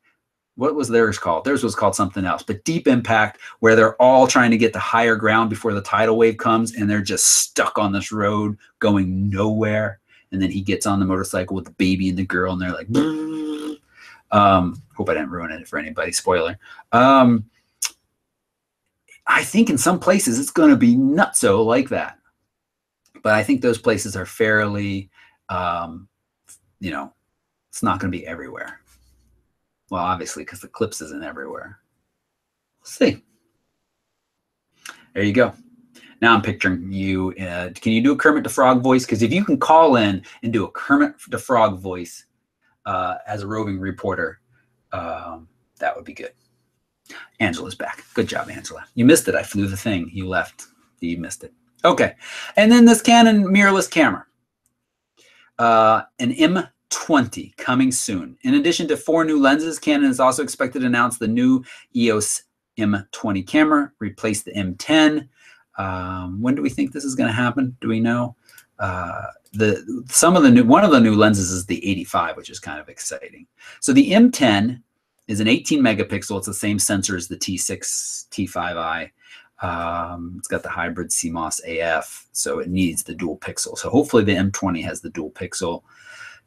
What was theirs called? Theirs was called something else, but Deep Impact, where they're all trying to get to higher ground before the tidal wave comes, and they're just stuck on this road going nowhere. And then he gets on the motorcycle with the baby and the girl, and they're like, hope I didn't ruin it for anybody. Spoiler. I think in some places it's going to be nutso like that. But I think those places are fairly, it's not going to be everywhere. Well, obviously, because the eclipse isn't everywhere. We'll see. There you go. Now I'm picturing you. Can you do a Kermit the Frog voice? Because if you can call in and do a Kermit the Frog voice as a roving reporter, that would be good. Angela's back. Good job, Angela. You missed it. I flew the thing. You left. You missed it. Okay. And then this Canon mirrorless camera. An M20 coming soon. In addition to 4 new lenses, Canon is also expected to announce the new EOS M20 camera, replace the M10. When do we think this is going to happen? Do we know? One of the new lenses is the 85, which is kind of exciting. So the M10 is an 18 megapixel. It's the same sensor as the T6, T5i. It's got the hybrid CMOS AF, so it needs the dual pixel. So hopefully the M20 has the dual pixel.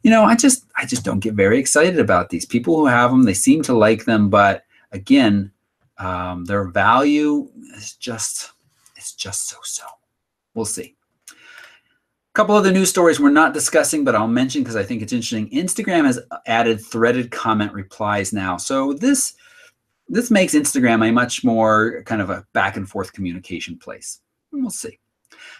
You know, I just don't get very excited about these. People who have them, they seem to like them, but again, their value is just so-so. We'll see. A couple other news stories we're not discussing, but I'll mention because I think it's interesting. Instagram has added threaded comment replies now. So this makes Instagram a much more kind of a back and forth communication place. We'll see.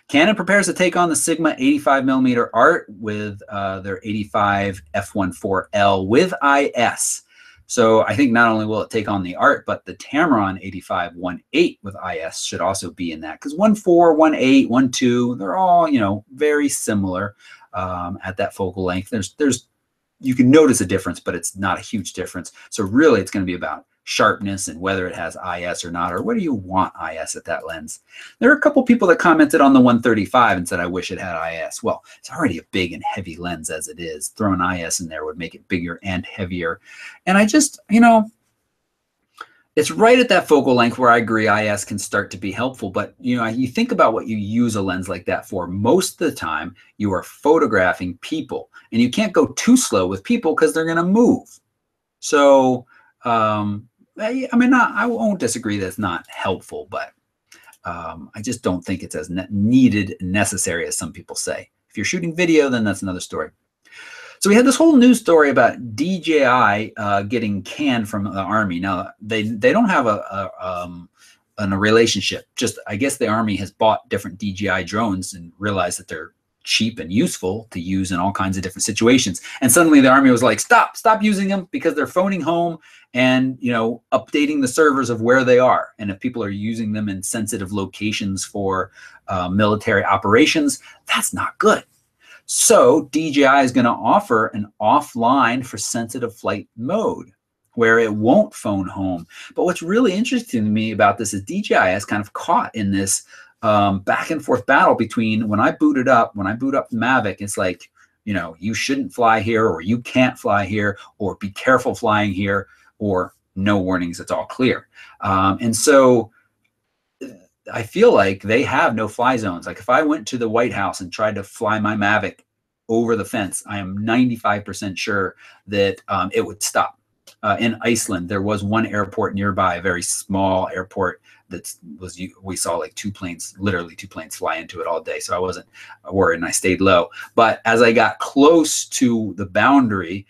Canon prepares to take on the Sigma 85mm art with their 85 f1.4L with IS. So I think not only will it take on the art, but the Tamron 85 1.8 with IS should also be in that, because 1.4, 1.8, 1.2, they're all, you know, very similar at that focal length. You can notice a difference, but it's not a huge difference. So really, it's going to be about sharpness and whether it has IS or not, or what do you want IS at that lens. There are a couple people that commented on the 135 and said, I wish it had IS. Well, it's already a big and heavy lens as it is. Throwing IS in there would make it bigger and heavier. And I just, you know, it's right at that focal length where I agree IS can start to be helpful. But, you know, you think about what you use a lens like that for. Most of the time, you are photographing people. And you can't go too slow with people because they're going to move. So, I mean, I won't disagree that it's not helpful, but I just don't think it's as needed and necessary as some people say. If you're shooting video, then that's another story. So we had this whole news story about DJI getting canned from the Army. Now, they don't have a relationship. Just, I guess the Army has bought different DJI drones and realized that they're cheap and useful to use in all kinds of different situations. And suddenly the Army was like, stop using them because they're phoning home and, you know, updating the servers of where they are. And if people are using them in sensitive locations for military operations, that's not good. So DJI is going to offer an offline for sensitive flight mode where it won't phone home. But what's really interesting to me about this is DJI is kind of caught in this back and forth battle between when I boot up the Mavic, it's like, you know, you shouldn't fly here, or you can't fly here, or be careful flying here, or no warnings, it's all clear. And so I feel like they have no fly zones. Like if I went to the White House and tried to fly my Mavic over the fence, I am 95% sure that it would stop. In Iceland, there was one airport nearby, a very small airport we saw like literally two planes fly into it all day. So I wasn't worried and I stayed low. But as I got close to the boundary,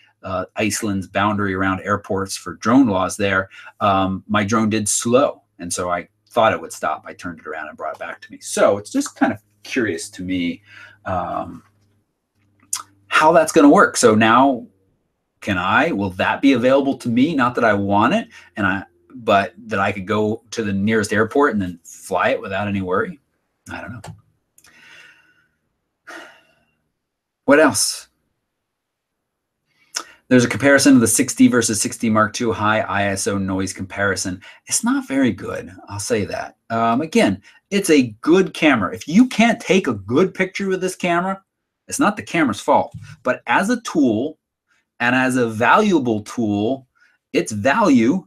Iceland's boundary around airports for drone laws there, my drone did slow. And so I thought it would stop. I turned it around and brought it back to me. So it's just kind of curious to me how that's going to work. So now will that be available to me? Not that I want it, but that I could go to the nearest airport and then fly it without any worry? I don't know. What else? There's a comparison of the 6D versus 6D Mark II high ISO noise comparison. It's not very good, I'll say that. Again, it's a good camera. If you can't take a good picture with this camera, it's not the camera's fault. But as a tool, and as a valuable tool, its value,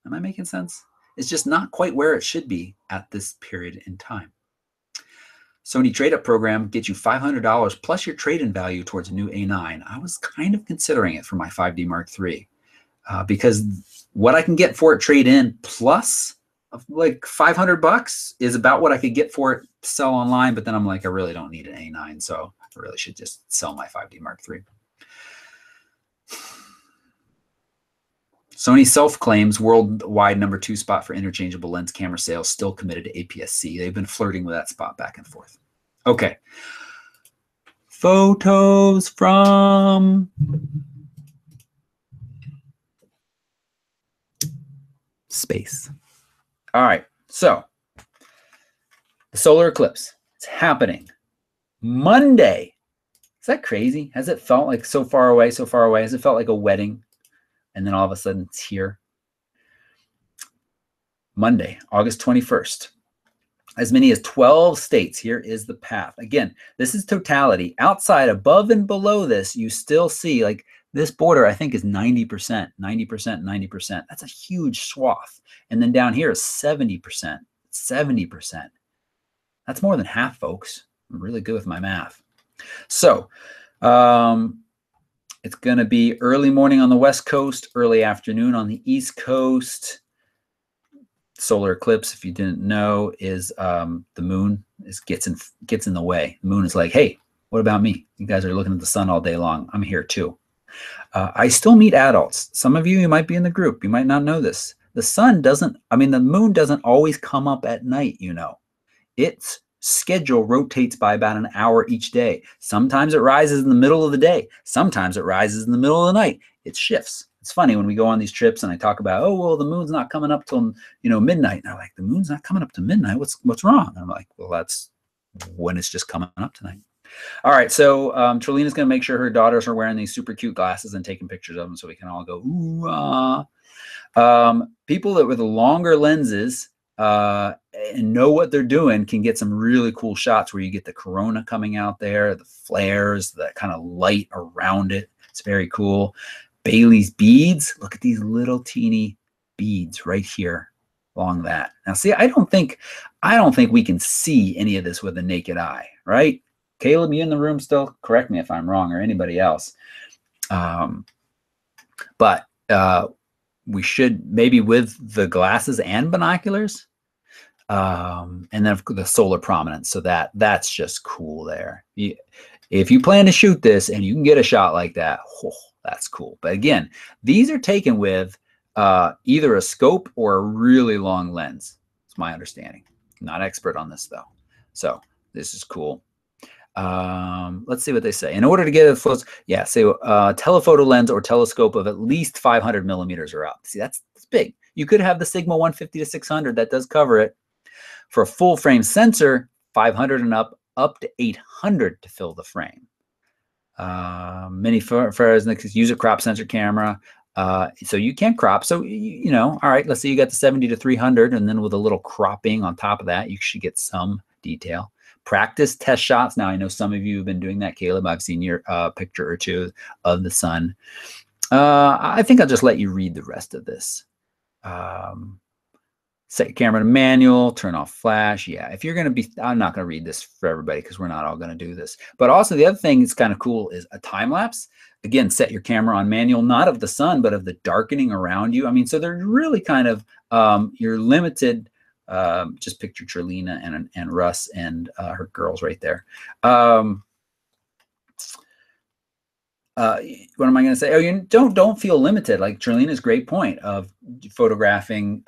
am I making sense? It's just not quite where it should be at this period in time. Sony trade-up program gets you $500 plus your trade-in value towards a new A9. I was kind of considering it for my 5D Mark III because what I can get for it trade-in plus like $500 is about what I could get for it sell online. But then I'm like, I really don't need an A9, so I really should just sell my 5D Mark III. Sony self-claims worldwide #2 spot for interchangeable lens camera sales, still committed to APS-C. They've been flirting with that spot back and forth. Okay. Photos from space. All right. So the solar eclipse, it's happening Monday. Is that crazy? Has it felt like so far away, so far away? Has it felt like a wedding? And then all of a sudden it's here. Monday, August 21st. As many as 12 states. Here is the path. Again, this is totality. Outside, above and below this, you still see like this border, I think, is 90%, 90%, 90%. That's a huge swath. And then down here is 70%, 70%. That's more than half, folks. I'm really good with my math. So it's going to be early morning on the West Coast, early afternoon on the East Coast. Solar eclipse, if you didn't know, is the moon gets in the way. The moon is like, hey, what about me? You guys are looking at the sun all day long. I'm here too. I still meet adults. Some of you might be in the group. You might not know this. The moon doesn't always come up at night, you know. Its schedule rotates by about an hour each day. Sometimes it rises in the middle of the day. Sometimes it rises in the middle of the night. It shifts. It's funny when we go on these trips and I talk about, oh, well, the moon's not coming up till, midnight. And I'm like, the moon's not coming up to midnight. What's wrong? And I'm like, well, that's when it's just coming up tonight. All right. So Trelina's going to make sure her daughters are wearing these super cute glasses and taking pictures of them so we can all go, ooh, ah. People that with the longer lenses and know what they're doing can get some really cool shots where you get the corona coming out there, the flares, that kind of light around it. It's very cool. Bailey's beads. Look at these little teeny beads right here along that. Now, see, I don't think we can see any of this with the naked eye, right? Caleb, you in the room still? Correct me if I'm wrong, or anybody else. But we should maybe with the glasses and binoculars, and then the solar prominence. So that's just cool there. If you plan to shoot this and you can get a shot like that, oh, that's cool. But again, these are taken with either a scope or a really long lens. It's my understanding. Not expert on this though. So this is cool. Let's see what they say. In order to get a close, yeah, say telephoto lens or telescope of at least 500 millimeters or up. See, that's big. You could have the Sigma 150 to 600. That does cover it. For a full frame sensor, 500 and up to 800 to fill the frame. Many Farah's use a crop sensor camera. So you can crop. So, all right, let's say you got the 70 to 300, and then with a little cropping on top of that, you should get some detail. Practice test shots. Now, I know some of you have been doing that, Caleb. I've seen your picture or two of the sun. I think I'll just let you read the rest of this. Set your camera to manual, turn off flash. Yeah, if you're going to I'm not going to read this for everybody because we're not all going to do this. But also the other thing that's kind of cool is a time lapse. Again, set your camera on manual, not of the sun, but of the darkening around you. I mean, so they're really kind of, you're limited. Just picture Trelina and Russ and her girls right there. What am I going to say? Oh, you don't feel limited. Like Trelina's great point of photographing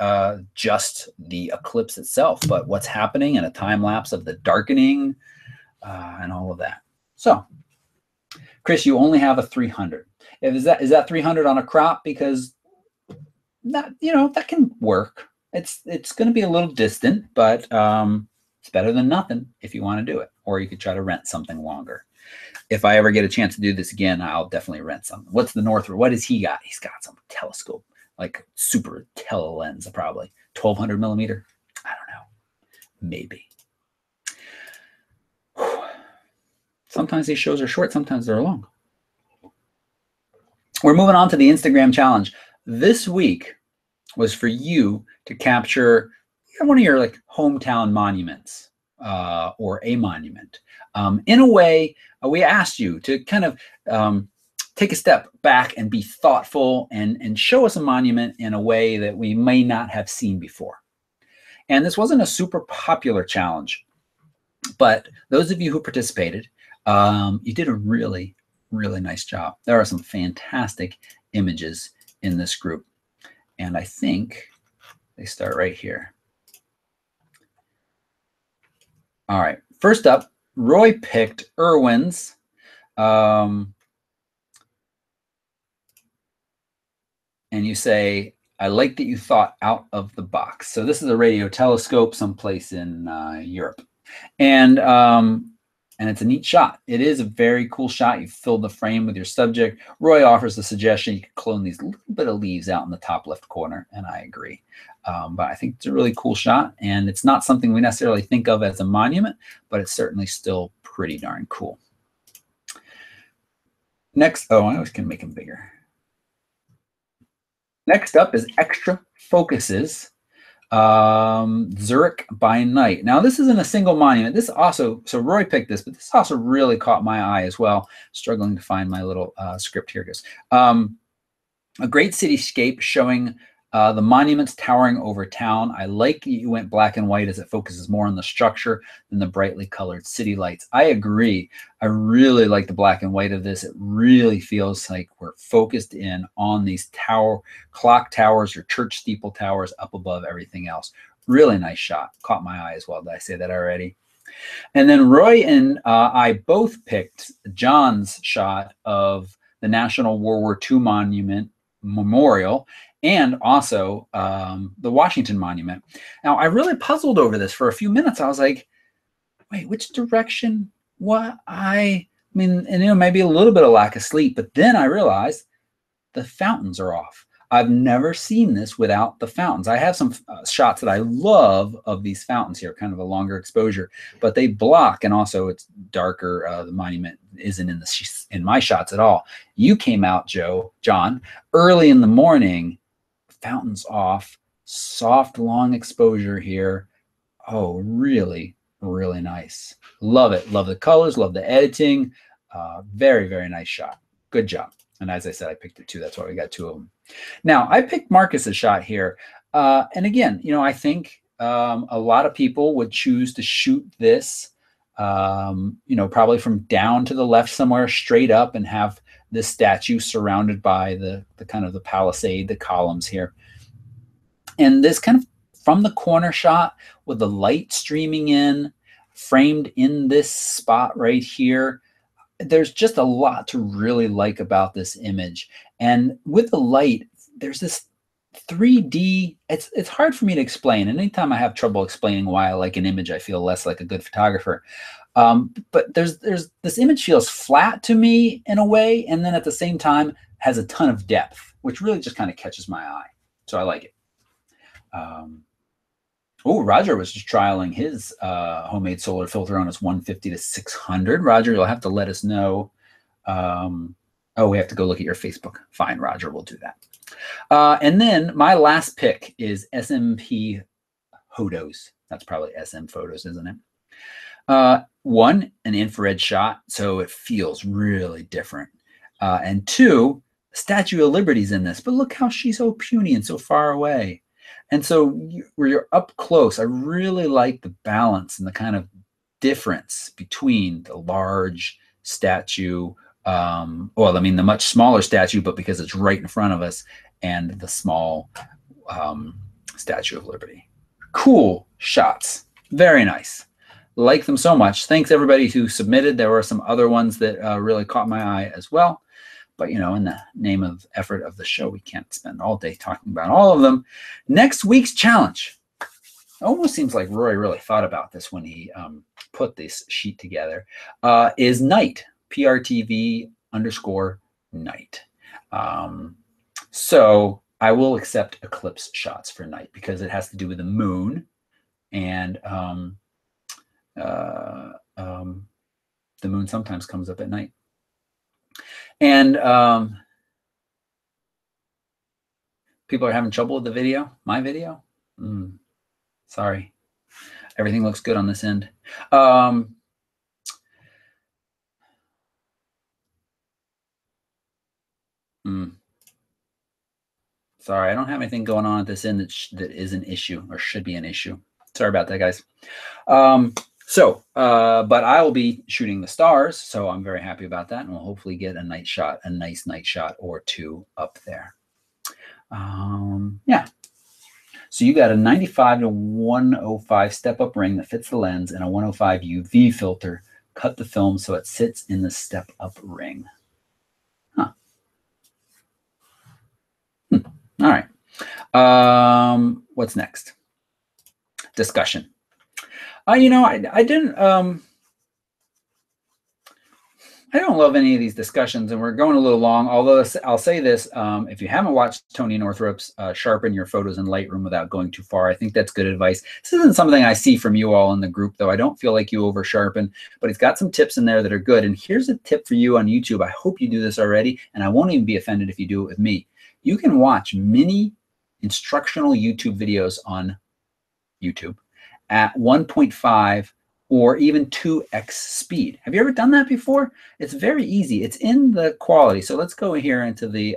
just the eclipse itself, but what's happening in a time lapse of the darkening and all of that. So, Chris, you only have a 300. Is that 300 on a crop? Because that that can work. It's going to be a little distant, but it's better than nothing if you want to do it. Or you could try to rent something longer. If I ever get a chance to do this again, I'll definitely rent something. What's the Northrop? What has he got? He's got some telescope, like super tele lens, probably 1200 millimeter. I don't know. Maybe. Sometimes these shows are short, sometimes they're long. We're moving on to the Instagram challenge. This week was for you to capture one of your like hometown monuments or a monument. In a way, we asked you to kind of take a step back and be thoughtful and show us a monument in a way that we may not have seen before. And this wasn't a super popular challenge, but those of you who participated, you did a really, really nice job. There are some fantastic images in this group. And I think they start right here. All right, first up, Roy picked Irwin's and you say, I like that you thought out of the box. So this is a radio telescope someplace in Europe. And and it's a neat shot. It is a very cool shot. You fill the frame with your subject. Roy offers the suggestion you can clone these little bit of leaves out in the top left corner, and I agree. But I think it's a really cool shot, and it's not something we necessarily think of as a monument, but it's certainly still pretty darn cool. Next, oh, I always can make them bigger. Next up is Extra Focuses. Zurich by Night. Now, this isn't a single monument. This also, so Roy picked this, but this also really caught my eye as well. Struggling to find my little script. Here it goes. A great cityscape showing the monuments towering over town. I like you went black and white as it focuses more on the structure than the brightly colored city lights. I agree. I really like the black and white of this. It really feels like we're focused in on these clock towers or church steeple towers up above everything else. Really nice shot. Caught my eye as well. Did I say that already? And then Roy and I both picked John's shot of the National World War II Monument Memorial, and also the Washington Monument. Now, I really puzzled over this for a few minutes. I was like, wait, which direction? What? I mean, and maybe a little bit of lack of sleep, but then I realized the fountains are off. I've never seen this without the fountains. I have some shots that I love of these fountains here, kind of a longer exposure, but they block, and also it's darker. The monument isn't in my shots at all. You came out, John, early in the morning, fountains off, soft, long exposure here. Oh, really, really nice. Love it. Love the colors, love the editing. Very, very nice shot. Good job. And as I said, I picked it too. That's why we got two of them. Now, I picked Marcus's shot here. And again, I think a lot of people would choose to shoot this, probably from down to the left somewhere, straight up, and have this statue surrounded by the kind of the palisade, the columns here. And this kind of from the corner shot with the light streaming in, framed in this spot right here, there's just a lot to really like about this image. And with the light, there's this 3D, it's hard for me to explain. And anytime I have trouble explaining why I like an image, I feel less like a good photographer. But there's this image feels flat to me in a way, and then at the same time has a ton of depth, which really just kind of catches my eye. So I like it. Oh, Roger was just trialing his homemade solar filter on his 150 to 600. Roger, you'll have to let us know. Oh, we have to go look at your Facebook. Fine, Roger, we'll do that. And then my last pick is SMP Photos. That's probably SM Photos, isn't it? One, an infrared shot, so it feels really different. And two, Statue of Liberty's in this, but look how she's so puny and so far away. And so where you're up close, I really like the balance and the kind of difference between the large statue, well, I mean, the much smaller statue, but because it's right in front of us, and the small Statue of Liberty. Cool shots. Very nice. Like them so much. Thanks, everybody who submitted. There were some other ones that really caught my eye as well. But, in the name of effort of the show, we can't spend all day talking about all of them. Next week's challenge. It almost seems like Roy really thought about this when he put this sheet together. Is night, PRTV _night. So I will accept eclipse shots for night because it has to do with the moon, and the moon sometimes comes up at night. And people are having trouble with the video, my video. Sorry. Everything looks good on this end. Sorry, I don't have anything going on at this end that is an issue or should be an issue. Sorry about that, guys. But I will be shooting the stars, so I'm very happy about that, and we'll hopefully get a night shot, a nice night shot or two up there. Yeah. So you got a 95 to 105 step-up ring that fits the lens and a 105 UV filter. Cut the film so it sits in the step-up ring. Huh. All right. What's next? Discussion. I didn't I don't love any of these discussions, and we're going a little long, although I'll say this, if you haven't watched Tony Northrup's Sharpen Your Photos in Lightroom Without Going Too Far, I think that's good advice. This isn't something I see from you all in the group, though. I don't feel like you over sharpen, but he's got some tips in there that are good. And here's a tip for you on YouTube. I hope you do this already, and I won't even be offended if you do it with me. You can watch mini instructional YouTube videos on YouTube at 1.5 or even 2x speed. Have you ever done that before? It's very easy. It's in the quality. So let's go here into the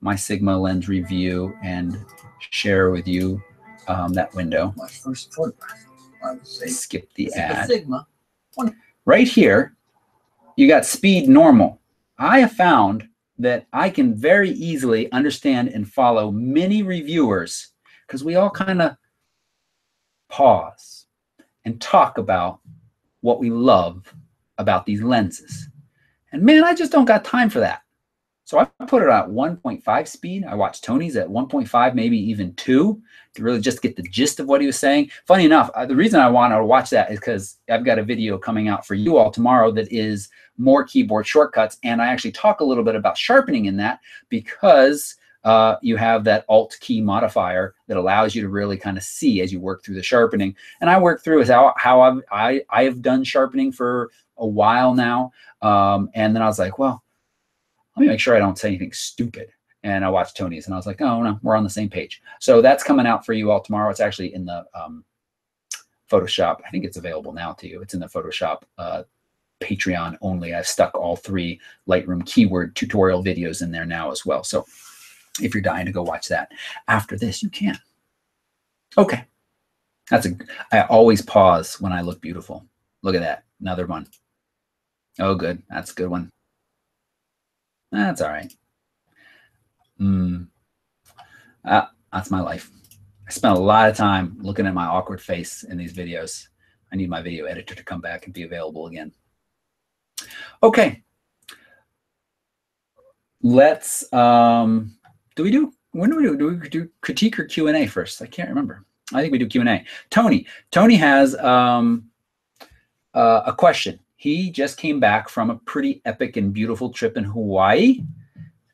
My Sigma lens review and share with you that window. My first photograph. I would say skip the ad. Sigma. Right here, you got speed normal. I have found that I can very easily understand and follow many reviewers because we all kind of pause and talk about what we love about these lenses. And man, I just don't got time for that. So I put it at 1.5 speed. I watched Tony's at 1.5, maybe even 2, to really just get the gist of what he was saying. Funny enough, the reason I want to watch that is because I've got a video coming out for you all tomorrow that is more keyboard shortcuts. And I actually talk a little bit about sharpening in that because you have that Alt key modifier that allows you to really kind of see as you work through the sharpening. And I work through how I have done sharpening for a while now. And then I was like, well, let me make sure I don't say anything stupid. And I watched Tony's and I was like, oh no, we're on the same page. So that's coming out for you all tomorrow. It's actually in the Photoshop. I think it's available now to you. It's in the Photoshop Patreon only. I've stuck all 3 Lightroom keyword tutorial videos in there now as well. So if you're dying to go watch that after this, you can. Okay. I always pause when I look beautiful. Look at that. Another one. Oh, good. That's a good one. That's all right. That's my life. I spent a lot of time looking at my awkward face in these videos. I need my video editor to come back and be available again. Okay. Let's, when do we do critique or Q&A first? I can't remember. I think we do Q&A. Tony has a question. He just came back from a pretty epic and beautiful trip in Hawaii.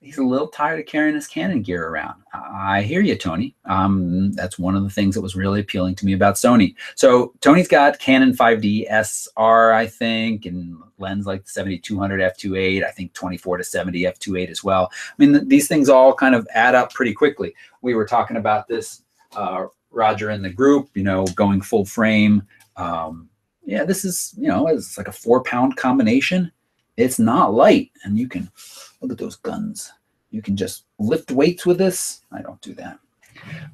He's a little tired of carrying his Canon gear around. I hear you, Tony. That's one of the things that was really appealing to me about Sony. So Tony's got Canon 5D SR, I think, and lens like the 7200 f2.8, I think 24 to 70 f2.8 as well. I mean, these things all kind of add up pretty quickly. We were talking about this, Roger, in the group, going full frame. Yeah, this is, it's like a 4-pound combination. It's not light, and you can look at those guns. You can just lift weights with this. I don't do that.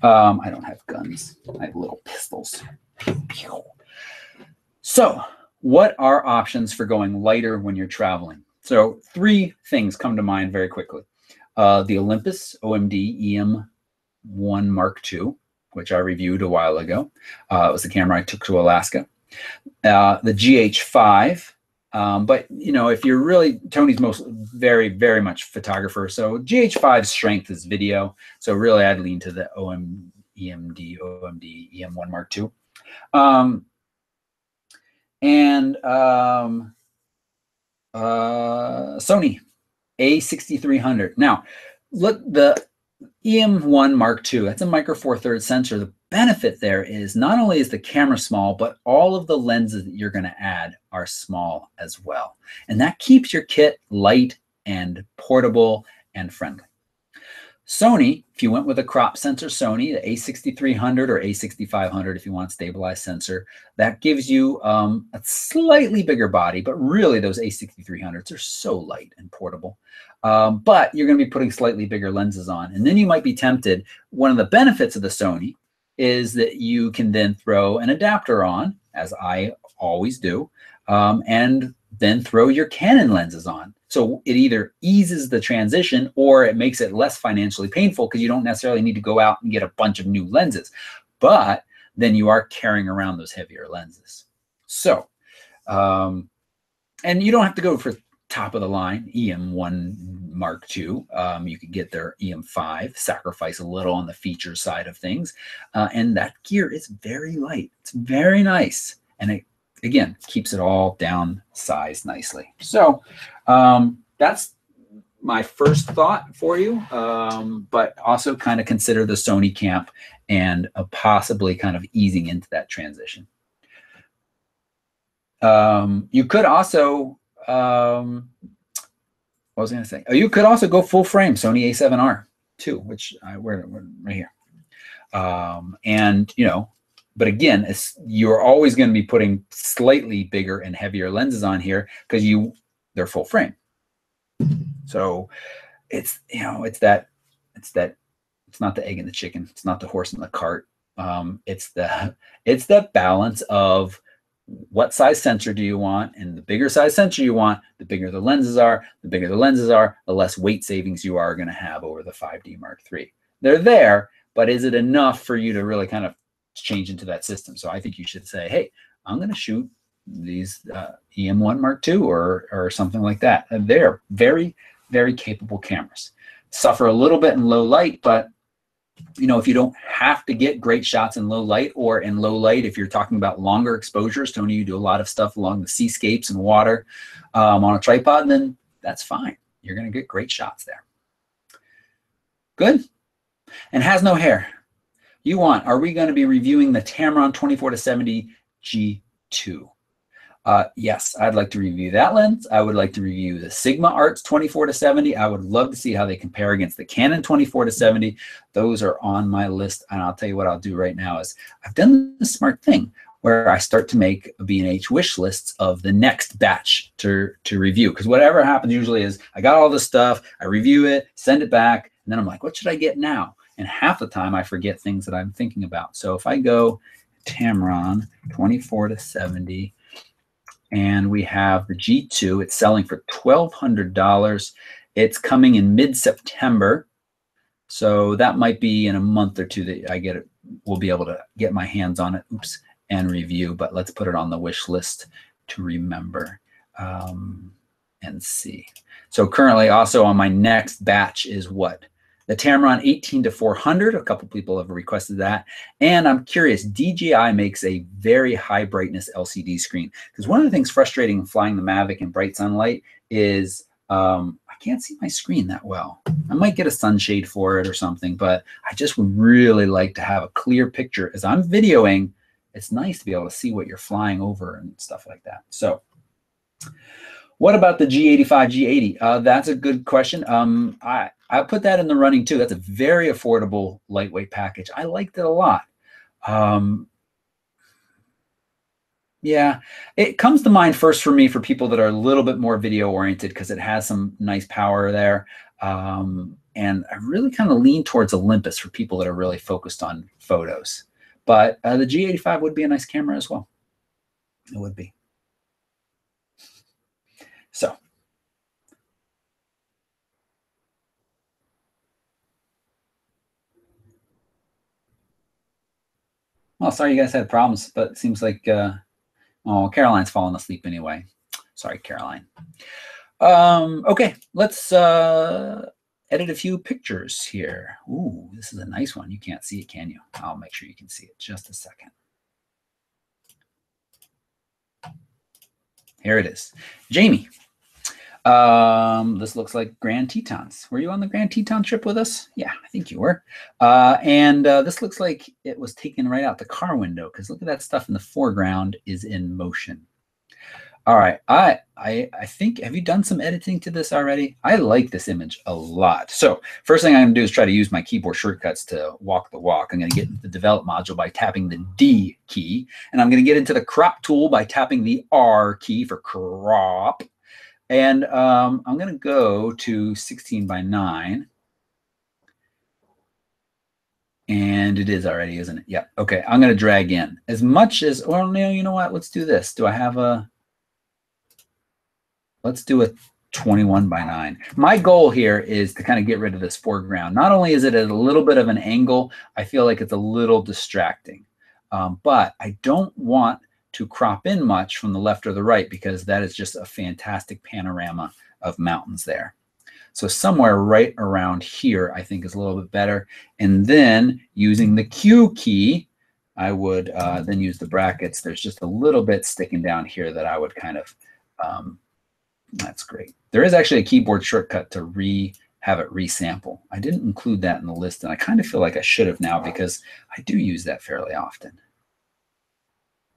I don't have guns. I have little pistols. So what are options for going lighter when you're traveling? So 3 things come to mind very quickly. The Olympus OMD EM1 Mark II, which I reviewed a while ago. It was the camera I took to Alaska. The GH5. But if you're really, Tony's very, very much photographer. So GH5's strength is video. So really I'd lean to the OMD EM1 Mark II. Sony A6300. Now, look, the EM1 Mark II, that's a micro four thirds sensor. The benefit there is not only is the camera small, but all of the lenses that you're going to add are small as well. And that keeps your kit light and portable and friendly. Sony, if you went with a crop sensor Sony, the A6300 or A6500 if you want a stabilized sensor, that gives you a slightly bigger body, but really those A6300s are so light and portable. But you're going to be putting slightly bigger lenses on. And then you might be tempted. One of the benefits of the Sony is that you can then throw an adapter on, as I always do, and then throw your Canon lenses on. So it either eases the transition or it makes it less financially painful because you don't necessarily need to go out and get a bunch of new lenses. But then you are carrying around those heavier lenses. So, and you don't have to go for top of the line EM1 Mark II. You could get their EM5, sacrifice a little on the feature side of things. And that gear is very light. It's very nice. And it, again, keeps it all down sized nicely. So That's my first thought for you, but also kind of consider the Sony camp and possibly kind of easing into that transition. You could also, what was I going to say? Oh, you could also go full frame Sony A7R too, which we're right here. And you know, but again, you're always going to be putting slightly bigger and heavier lenses on here because they're full frame. So it's, you know, it's not the egg and the chicken. It's not the horse and the cart. It's the balance of what size sensor do you want, and the bigger size sensor you want, the bigger the lenses are. The bigger the lenses are, the less weight savings you are going to have over the 5D Mark III. They're there, but is it enough for you to really kind of change into that system? So I think you should say, hey, I'm going to shoot these EM1 Mark II or something like that. And they're very, very capable cameras. Suffer a little bit in low light, but you know, if you don't have to get great shots in low light, or in low light, if you're talking about longer exposures, Tony, you do a lot of stuff along the seascapes and water on a tripod, then that's fine. You're going to get great shots there. Good. And has no hair. Are we going to be reviewing the Tamron 24-70 G2? Yes, I'd like to review that lens. I would like to review the Sigma Arts 24-70. I would love to see how they compare against the Canon 24-70. Those are on my list. And I'll tell you what I'll do right now is I've done the smart thing where I start to make B&H wish lists of the next batch to review. Because whatever happens usually is I got all this stuff, I review it, send it back, and then I'm like, what should I get now? And half the time I forget things that I'm thinking about. So if I go Tamron 24-70, and we have the G2, it's selling for $1,200. It's coming in mid-September. So that might be in a month or two that we'll be able to get my hands on it, and review. But let's put it on the wish list to remember and see. So currently also on my next batch is what? The Tamron 18-400, a couple people have requested that. And I'm curious, DJI makes a very high brightness LCD screen. Because one of the things frustrating in flying the Mavic in bright sunlight is I can't see my screen that well. I might get a sunshade for it or something, but I just would really like to have a clear picture. As I'm videoing, it's nice to be able to see what you're flying over and stuff like that. So what about the G85, G80? That's a good question. I put that in the running too. That's a very affordable, lightweight package. I liked it a lot. Yeah, it comes to mind first for me for people that are a little bit more video oriented because it has some nice power there. And I really kind of lean towards Olympus for people that are really focused on photos. But the G85 would be a nice camera as well. It would be. So. Well, sorry you guys had problems, but it seems like, oh, Caroline's falling asleep anyway. Sorry, Caroline. Okay, let's edit a few pictures here. Ooh, this is a nice one. You can't see it, can you? I'll make sure you can see it. Just a second. Here it is. Jamie. This looks like Grand Tetons. Were you on the Grand Teton trip with us? Yeah, I think you were. And this looks like it was taken right out the car window because look at that stuff in the foreground is in motion. All right, I think, have you done some editing to this already? I like this image a lot. So first thing I'm gonna do is try to use my keyboard shortcuts to walk the walk. I'm gonna get into the develop module by tapping the D key, and I'm gonna get into the crop tool by tapping the R key for crop. And I'm going to go to 16:9. And it is already, isn't it? Yeah. Okay. I'm going to drag in as much as, or no, you know what? Let's do this. Do I have let's do a 21:9. My goal here is to kind of get rid of this foreground. Not only is it at a little bit of an angle, I feel like it's a little distracting. But I don't want to crop in much from the left or the right because that is just a fantastic panorama of mountains there. So somewhere right around here, I think is a little bit better. And then using the Q key, I would then use the brackets. There's just a little bit sticking down here that I would kind of That's great. There is actually a keyboard shortcut to have it resample. I didn't include that in the list, and I kind of feel like I should have now because I do use that fairly often.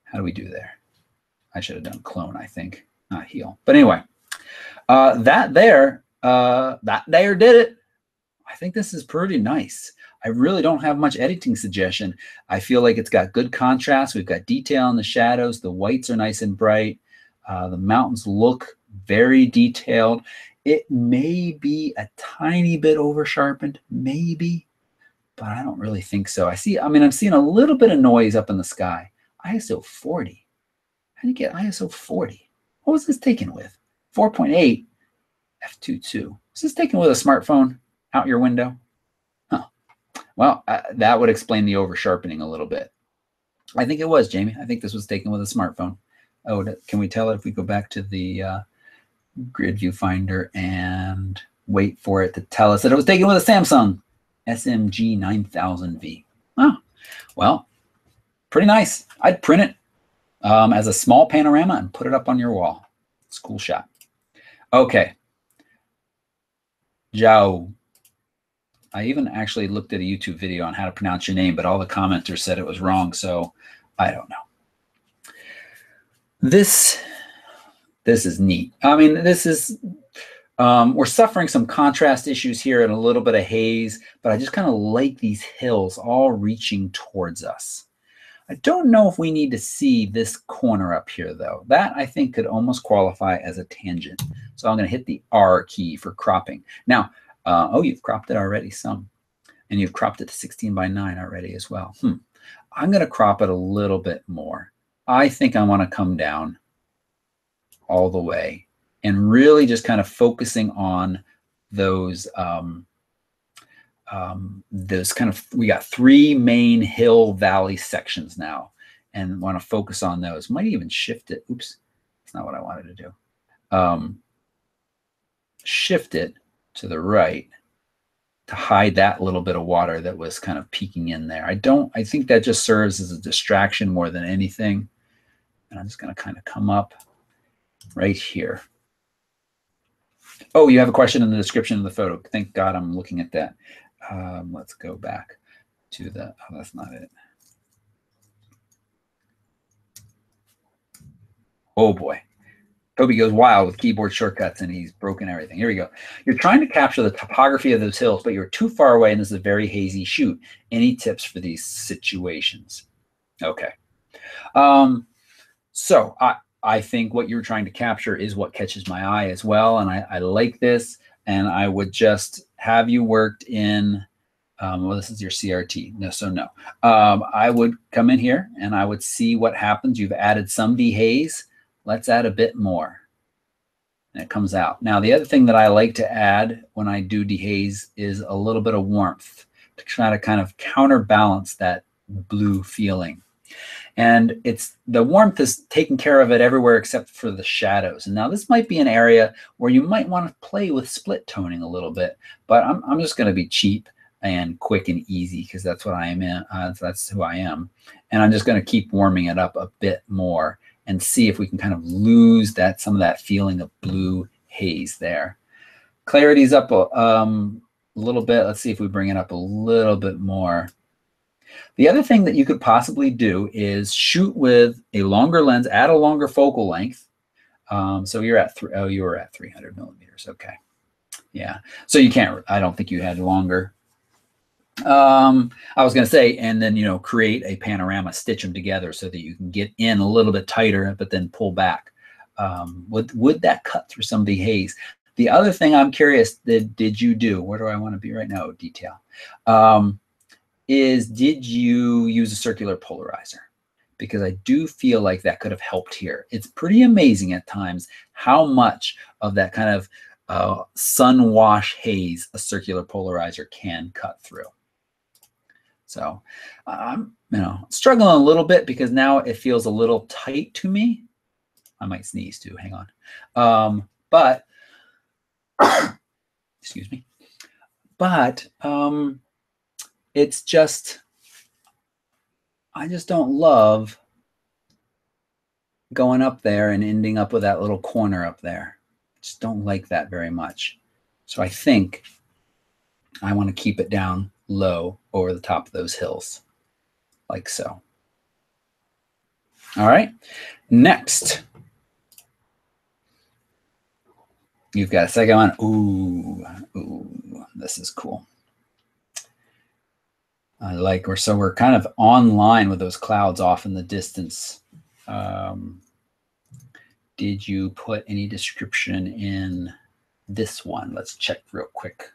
How do we do there? I should have done clone, I think, not heal. But anyway, that there did it. I think this is pretty nice. I really don't have much editing suggestion. I feel like it's got good contrast. We've got detail in the shadows. The whites are nice and bright. The mountains look very detailed. It may be a tiny bit over sharpened, maybe, but I don't really think so. I'm seeing a little bit of noise up in the sky. ISO 40. How do you get ISO 40? What was this taken with? 4.8 f2.2. Is this taken with a smartphone out your window? Huh. Well, that would explain the over sharpening a little bit. I think it was, Jamie. I think this was taken with a smartphone. Oh, can we tell it if we go back to the grid viewfinder and wait for it to tell us that it was taken with a Samsung SMG 9000V? Oh, well, pretty nice. I'd print it as a small panorama and put it up on your wall. It's a cool shot. Okay. Zhao. I even actually looked at a YouTube video on how to pronounce your name, but all the commenters said it was wrong, so I don't know. This is neat. I mean, this is, we're suffering some contrast issues here and a little bit of haze, but I just kind of like these hills all reaching towards us. I don't know if we need to see this corner up here, though. That, I think, could almost qualify as a tangent. So I'm going to hit the R key for cropping. Now, oh, you've cropped it already some. And you've cropped it to 16:9 already as well. I'm going to crop it a little bit more. I think I want to come down all the way and really just kind of focusing on those we got 3 main hill valley sections now and want to focus on those. Might even shift it. Oops, that's not what I wanted to do. Shift it to the right to hide that little bit of water that was kind of peeking in there. I think that just serves as a distraction more than anything. And I'm just going to kind of come up right here. Oh, you have a question in the description of the photo. Thank God I'm looking at that. Let's go back to the, oh, that's not it. Oh boy. Toby goes wild with keyboard shortcuts and he's broken everything. Here we go. You're trying to capture the topography of those hills, but you're too far away and this is a very hazy shoot. Any tips for these situations? Okay. So I think what you're trying to capture is what catches my eye as well. And I like this. And I would just have you worked in, well, this is your CRT. No, so no. I would come in here and I would see what happens. You've added some dehaze. Let's add a bit more. And it comes out. Now, the other thing that I like to add when I do dehaze is a little bit of warmth to try to kind of counterbalance that blue feeling. And the warmth is taking care of it everywhere except for the shadows. And now this might be an area where you might want to play with split toning a little bit, but I'm just going to be cheap and quick and easy because that's what I am in. That's who I am. And I'm just going to keep warming it up a bit more and see if we can kind of lose some of that feeling of blue haze there. Clarity's up a little bit. Let's see if we bring it up a little bit more. The other thing that you could possibly do is shoot with a longer lens, add a longer focal length. So you're at you were at 300 millimeters. Okay. Yeah. So you can't, I don't think you had longer. I was going to say, and then, create a panorama, stitch them together so that you can get in a little bit tighter, but then pull back. Would that cut through some of the haze? The other thing I'm curious, did you do, where do I want to be right now? Detail. Did you use a circular polarizer? Because I do feel like that could have helped here. It's pretty amazing at times how much of that kind of sun wash haze a circular polarizer can cut through. So I'm struggling a little bit because now it feels a little tight to me. I might sneeze too, hang on. But excuse me. But it's just, I just don't love going up there and ending up with that little corner up there. Just don't like that very much. So I think I want to keep it down low over the top of those hills, like so. All right, next. You've got a second one. Ooh, this is cool. I like, so we're kind of online with those clouds off in the distance. Did you put any description in this one? Let's check real quick.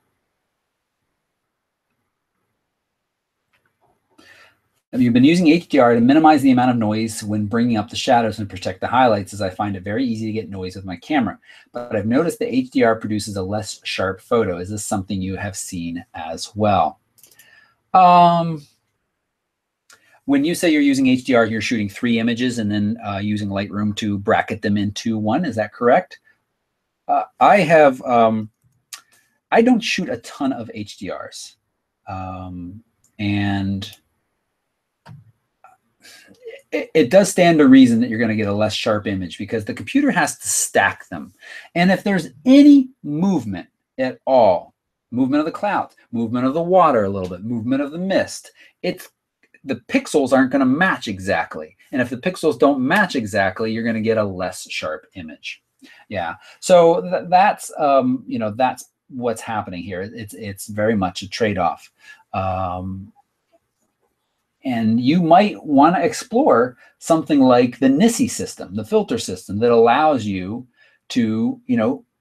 You've been using HDR to minimize the amount of noise when bringing up the shadows and protect the highlights, as I find it very easy to get noise with my camera. But I've noticed that HDR produces a less sharp photo. Is this something you have seen as well? When you say you're using HDR, you're shooting 3 images and then using Lightroom to bracket them into one. Is that correct? I don't shoot a ton of HDRs. And it does stand to reason that you're going to get a less sharp image because the computer has to stack them. And if there's any movement at all, movement of the clouds, movement of the water a little bit, movement of the mist, the pixels aren't going to match exactly. And if the pixels don't match exactly, you're going to get a less sharp image. Yeah. So that's that's what's happening here. It's very much a trade-off. And you might want to explore something like the NISI system, the filter system that allows you to,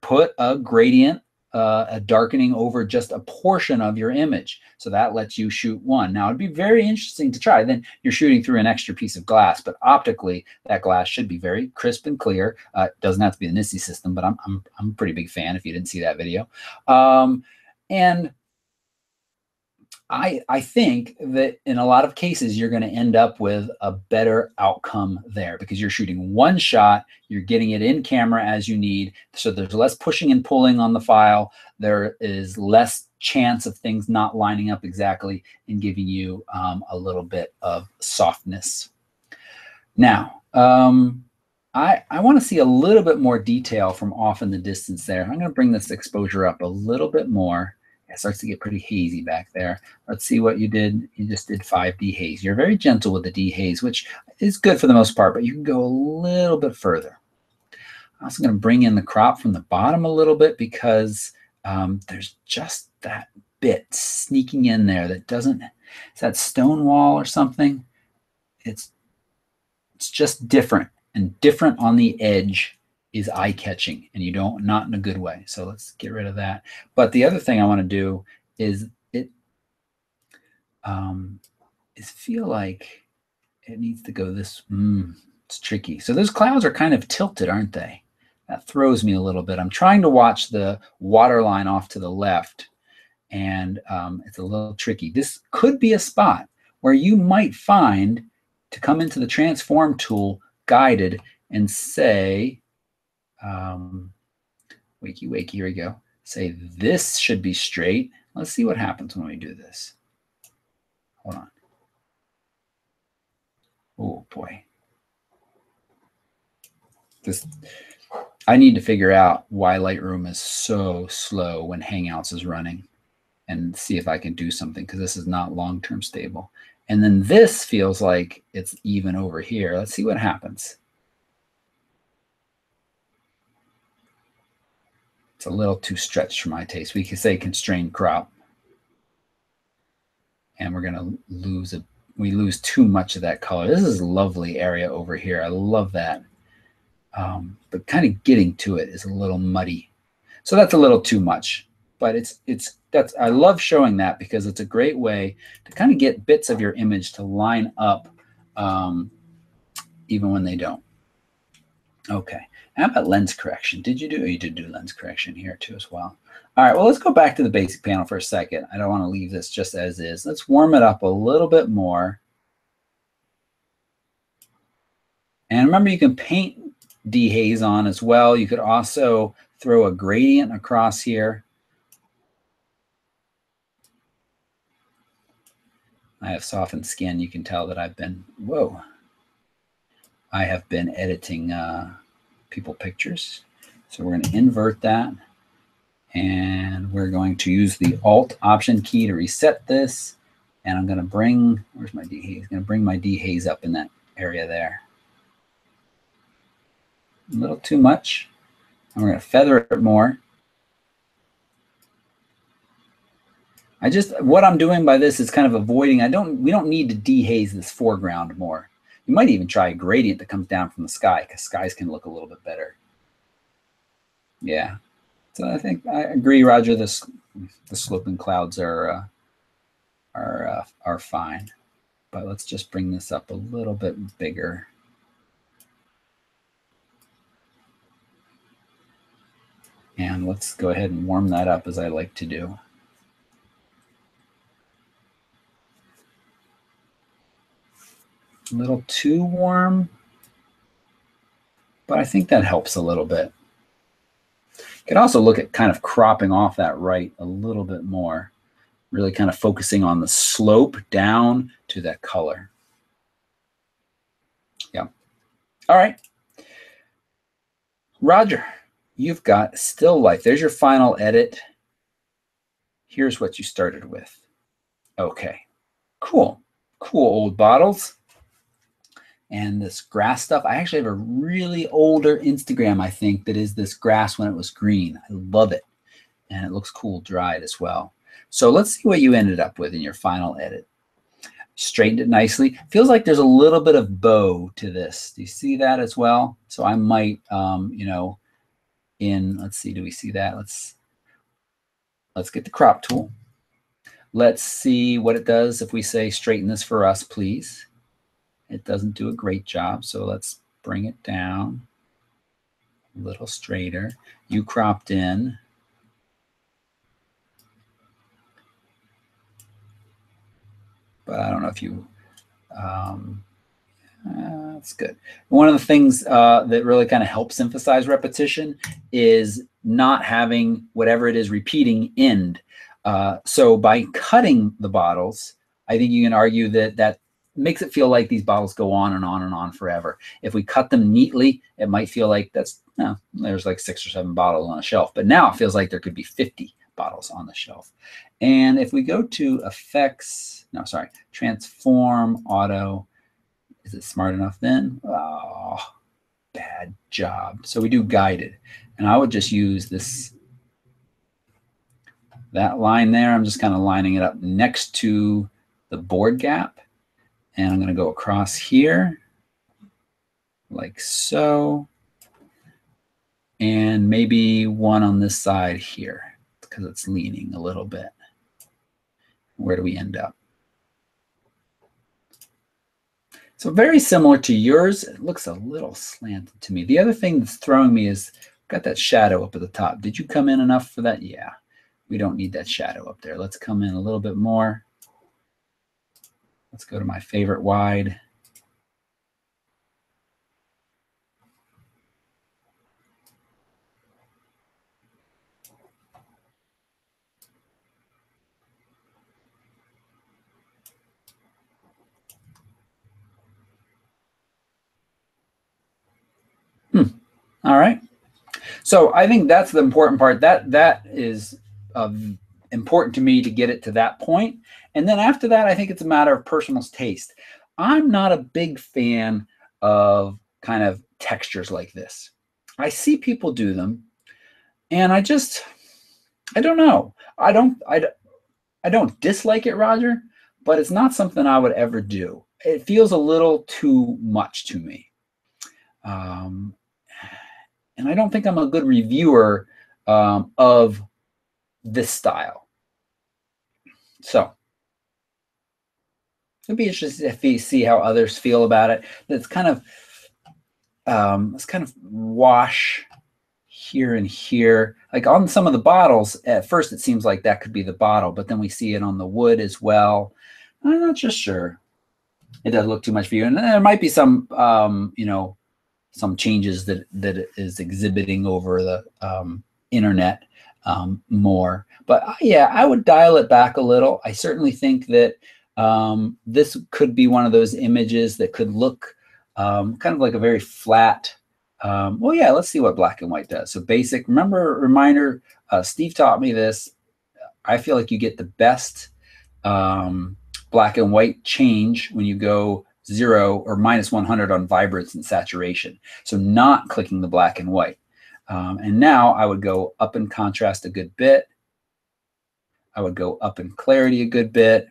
put a gradient, a darkening over just a portion of your image. So that lets you shoot one. Now, it'd be very interesting to try. Then you're shooting through an extra piece of glass, but optically, that glass should be very crisp and clear. It doesn't have to be the NISI system, but I'm a pretty big fan if you didn't see that video. And I think that in a lot of cases, you're going to end up with a better outcome there because you're shooting one shot, you're getting it in camera as you need. So there's less pushing and pulling on the file. There is less chance of things not lining up exactly and giving you a little bit of softness. Now, I want to see a little bit more detail from off in the distance there. I'm going to bring this exposure up a little bit more. It starts to get pretty hazy back there. Let's see what you did. You just did 5D haze. You're very gentle with the dehaze, which is good for the most part, but you can go a little bit further. I'm also going to bring in the crop from the bottom a little bit because there's just that bit sneaking in there that doesn't, is that stone wall or something? It's just different, and different on the edge is eye-catching, and you don't, not in a good way. So let's get rid of that. But the other thing I want to do is feel like it needs to go this, it's tricky. So those clouds are kind of tilted, aren't they? That throws me a little bit. I'm trying to watch the water line off to the left, and it's a little tricky. This could be a spot where you might find to come into the transform tool guided and say, wakey, here we go. Say this should be straight. Let's see what happens when we do this. Hold on. Oh boy. I need to figure out why Lightroom is so slow when Hangouts is running and see if I can do something, because this is not long-term stable. And then this feels like it's even over here. Let's see what happens. It's a little too stretched for my taste. We could say constrained crop. And we're going to lose we lose too much of that color. This is a lovely area over here. I love that. But kind of getting to it is a little muddy. So that's a little too much. But I love showing that because it's a great way to kind of get bits of your image to line up even when they don't. Okay. How about lens correction? Did you do? You did do lens correction here too as well. All right, well, let's go back to the basic panel for a second. I don't want to leave this just as is. Let's warm it up a little bit more. And remember, you can paint dehaze on as well. You could also throw a gradient across here. I have softened skin. You can tell that I've been, I have been editing people pictures. So we're going to invert that. And we're going to use the Alt Option key to reset this. And I'm going to bring, where's my dehaze? I'm going to bring my dehaze up in that area there. A little too much. And we're going to feather it more. What I'm doing by this is kind of avoiding, we don't need to dehaze this foreground more. You might even try a gradient that comes down from the sky, because skies can look a little bit better. Yeah. So I think I agree, Roger. The sloping clouds are fine, but let's just bring this up a little bit bigger. And let's go ahead and warm that up as I like to do. A little too warm, but I think that helps a little bit. You can also look at kind of cropping off that right a little bit more, really kind of focusing on the slope down to that color. Yeah. All right. Roger, you've got still life. There's your final edit. Here's what you started with. Okay, cool. Cool old bottles. And this grass stuff, I actually have a really older Instagram, I think, that is this grass when it was green. I love it. And it looks cool dried as well. So let's see what you ended up with in your final edit. Straightened it nicely. Feels like there's a little bit of bow to this. Do you see that as well? So I might, you know, let's see, do we see that? Let's get the crop tool. Let's see what it does if we say straighten this for us, please. It doesn't do a great job, so let's bring it down a little straighter. You cropped in. But I don't know if you, that's good. One of the things that really kind of helps emphasize repetition is not having whatever it is repeating end. So by cutting the bottles, I think you can argue that makes it feel like these bottles go on and on and on forever. If we cut them neatly, it might feel like there's like 6 or 7 bottles on a shelf, but now it feels like there could be 50 bottles on the shelf. And if we go to transform auto, is it smart enough then? Oh, bad job. So we do guided, and I would just use that line there. I'm just kind of lining it up next to the board gap. And I'm going to go across here like so. And maybe one on this side here because it's leaning a little bit. Where do we end up? So very similar to yours. It looks a little slanted to me. The other thing that's throwing me is got that shadow up at the top. Did you come in enough for that? Yeah, we don't need that shadow up there. Let's come in a little bit more. Let's go to my favorite wide. All right. So I think that's the important part. That is important to me to get it to that point. And then after that, I think it's a matter of personal taste. I'm not a big fan of kind of textures like this. I see people do them, and I don't know. I don't dislike it, Roger, but it's not something I would ever do. It feels a little too much to me. And I don't think I'm a good reviewer of this style. So it'd be interesting if you see how others feel about it. It's kind of wash here and here. Like on some of the bottles, at first it seems like that could be the bottle, but then we see it on the wood as well. I'm not just sure. It does look too much for you. And there might be some, some changes that it is exhibiting over the internet more. But yeah, I would dial it back a little. I certainly think that this could be one of those images that could look kind of like a very flat Well, yeah, let's see what black and white does. So basic, reminder, Steve taught me this. I feel like you get the best black and white change when you go 0 or -100 on vibrance and saturation. So not clicking the black and white. And now I would go up in contrast a good bit. I would go up in clarity a good bit.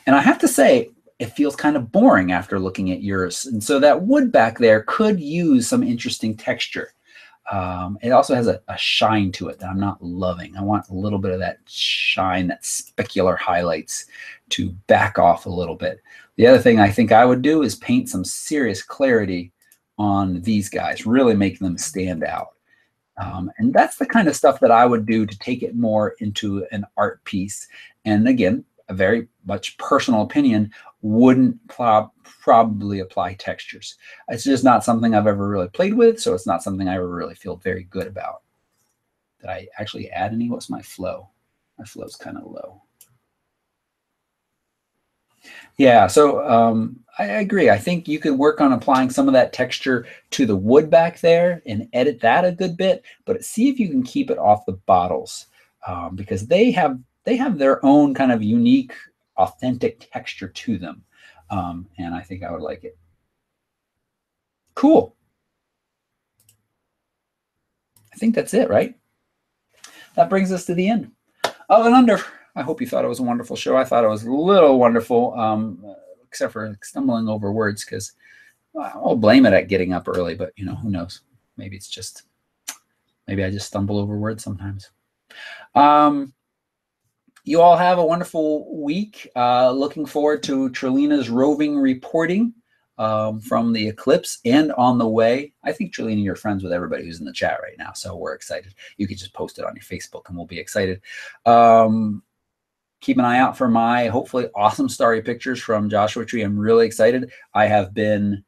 And I have to say, it feels kind of boring after looking at yours. And so that wood back there could use some interesting texture. It also has a shine to it that I'm not loving. I want a little bit of that shine, that specular highlights to back off a little bit. The other thing I think I would do is paint some serious clarity on these guys, really making them stand out. And that's the kind of stuff that I would do to take it more into an art piece. And again, a very much personal opinion, wouldn't probably apply textures. It's just not something I've ever really played with, so it's not something I ever really feel very good about. Did I actually add any? What's my flow? My flow's kind of low. Yeah, so I agree. I think you could work on applying some of that texture to the wood back there and edit that a good bit, but see if you can keep it off the bottles because they have their own kind of unique, authentic texture to them. And I think I would like it. Cool. I think that's it, right? That brings us to the end of and under. I hope you thought it was a wonderful show. I thought it was a little wonderful, except for stumbling over words because I'll blame it at getting up early, but you know, who knows? Maybe it's just, maybe I just stumble over words sometimes. You all have a wonderful week. Looking forward to Trelina's roving reporting from the eclipse and on the way. I think, Trelina, you're friends with everybody who's in the chat right now, so we're excited. You can just post it on your Facebook and we'll be excited. Keep an eye out for my hopefully awesome starry pictures from Joshua Tree. I'm really excited. I have been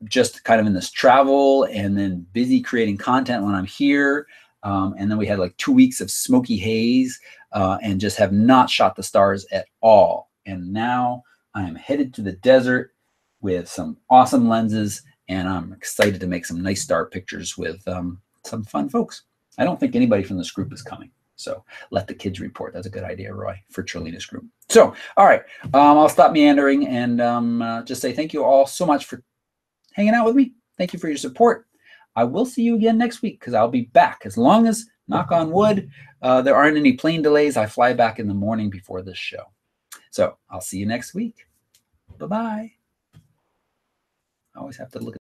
just kind of in this travel and then busy creating content when I'm here. And then we had like 2 weeks of smoky haze and just have not shot the stars at all. And now I am headed to the desert with some awesome lenses, and I'm excited to make some nice star pictures with some fun folks. I don't think anybody from this group is coming, so let the kids report. That's a good idea, Roy, for Trelina's group. So, all right, I'll stop meandering and just say thank you all so much for hanging out with me. Thank you for your support. I will see you again next week because I'll be back. As long as, knock on wood, there aren't any plane delays. I fly back in the morning before this show. So I'll see you next week. Bye-bye. I always have to look at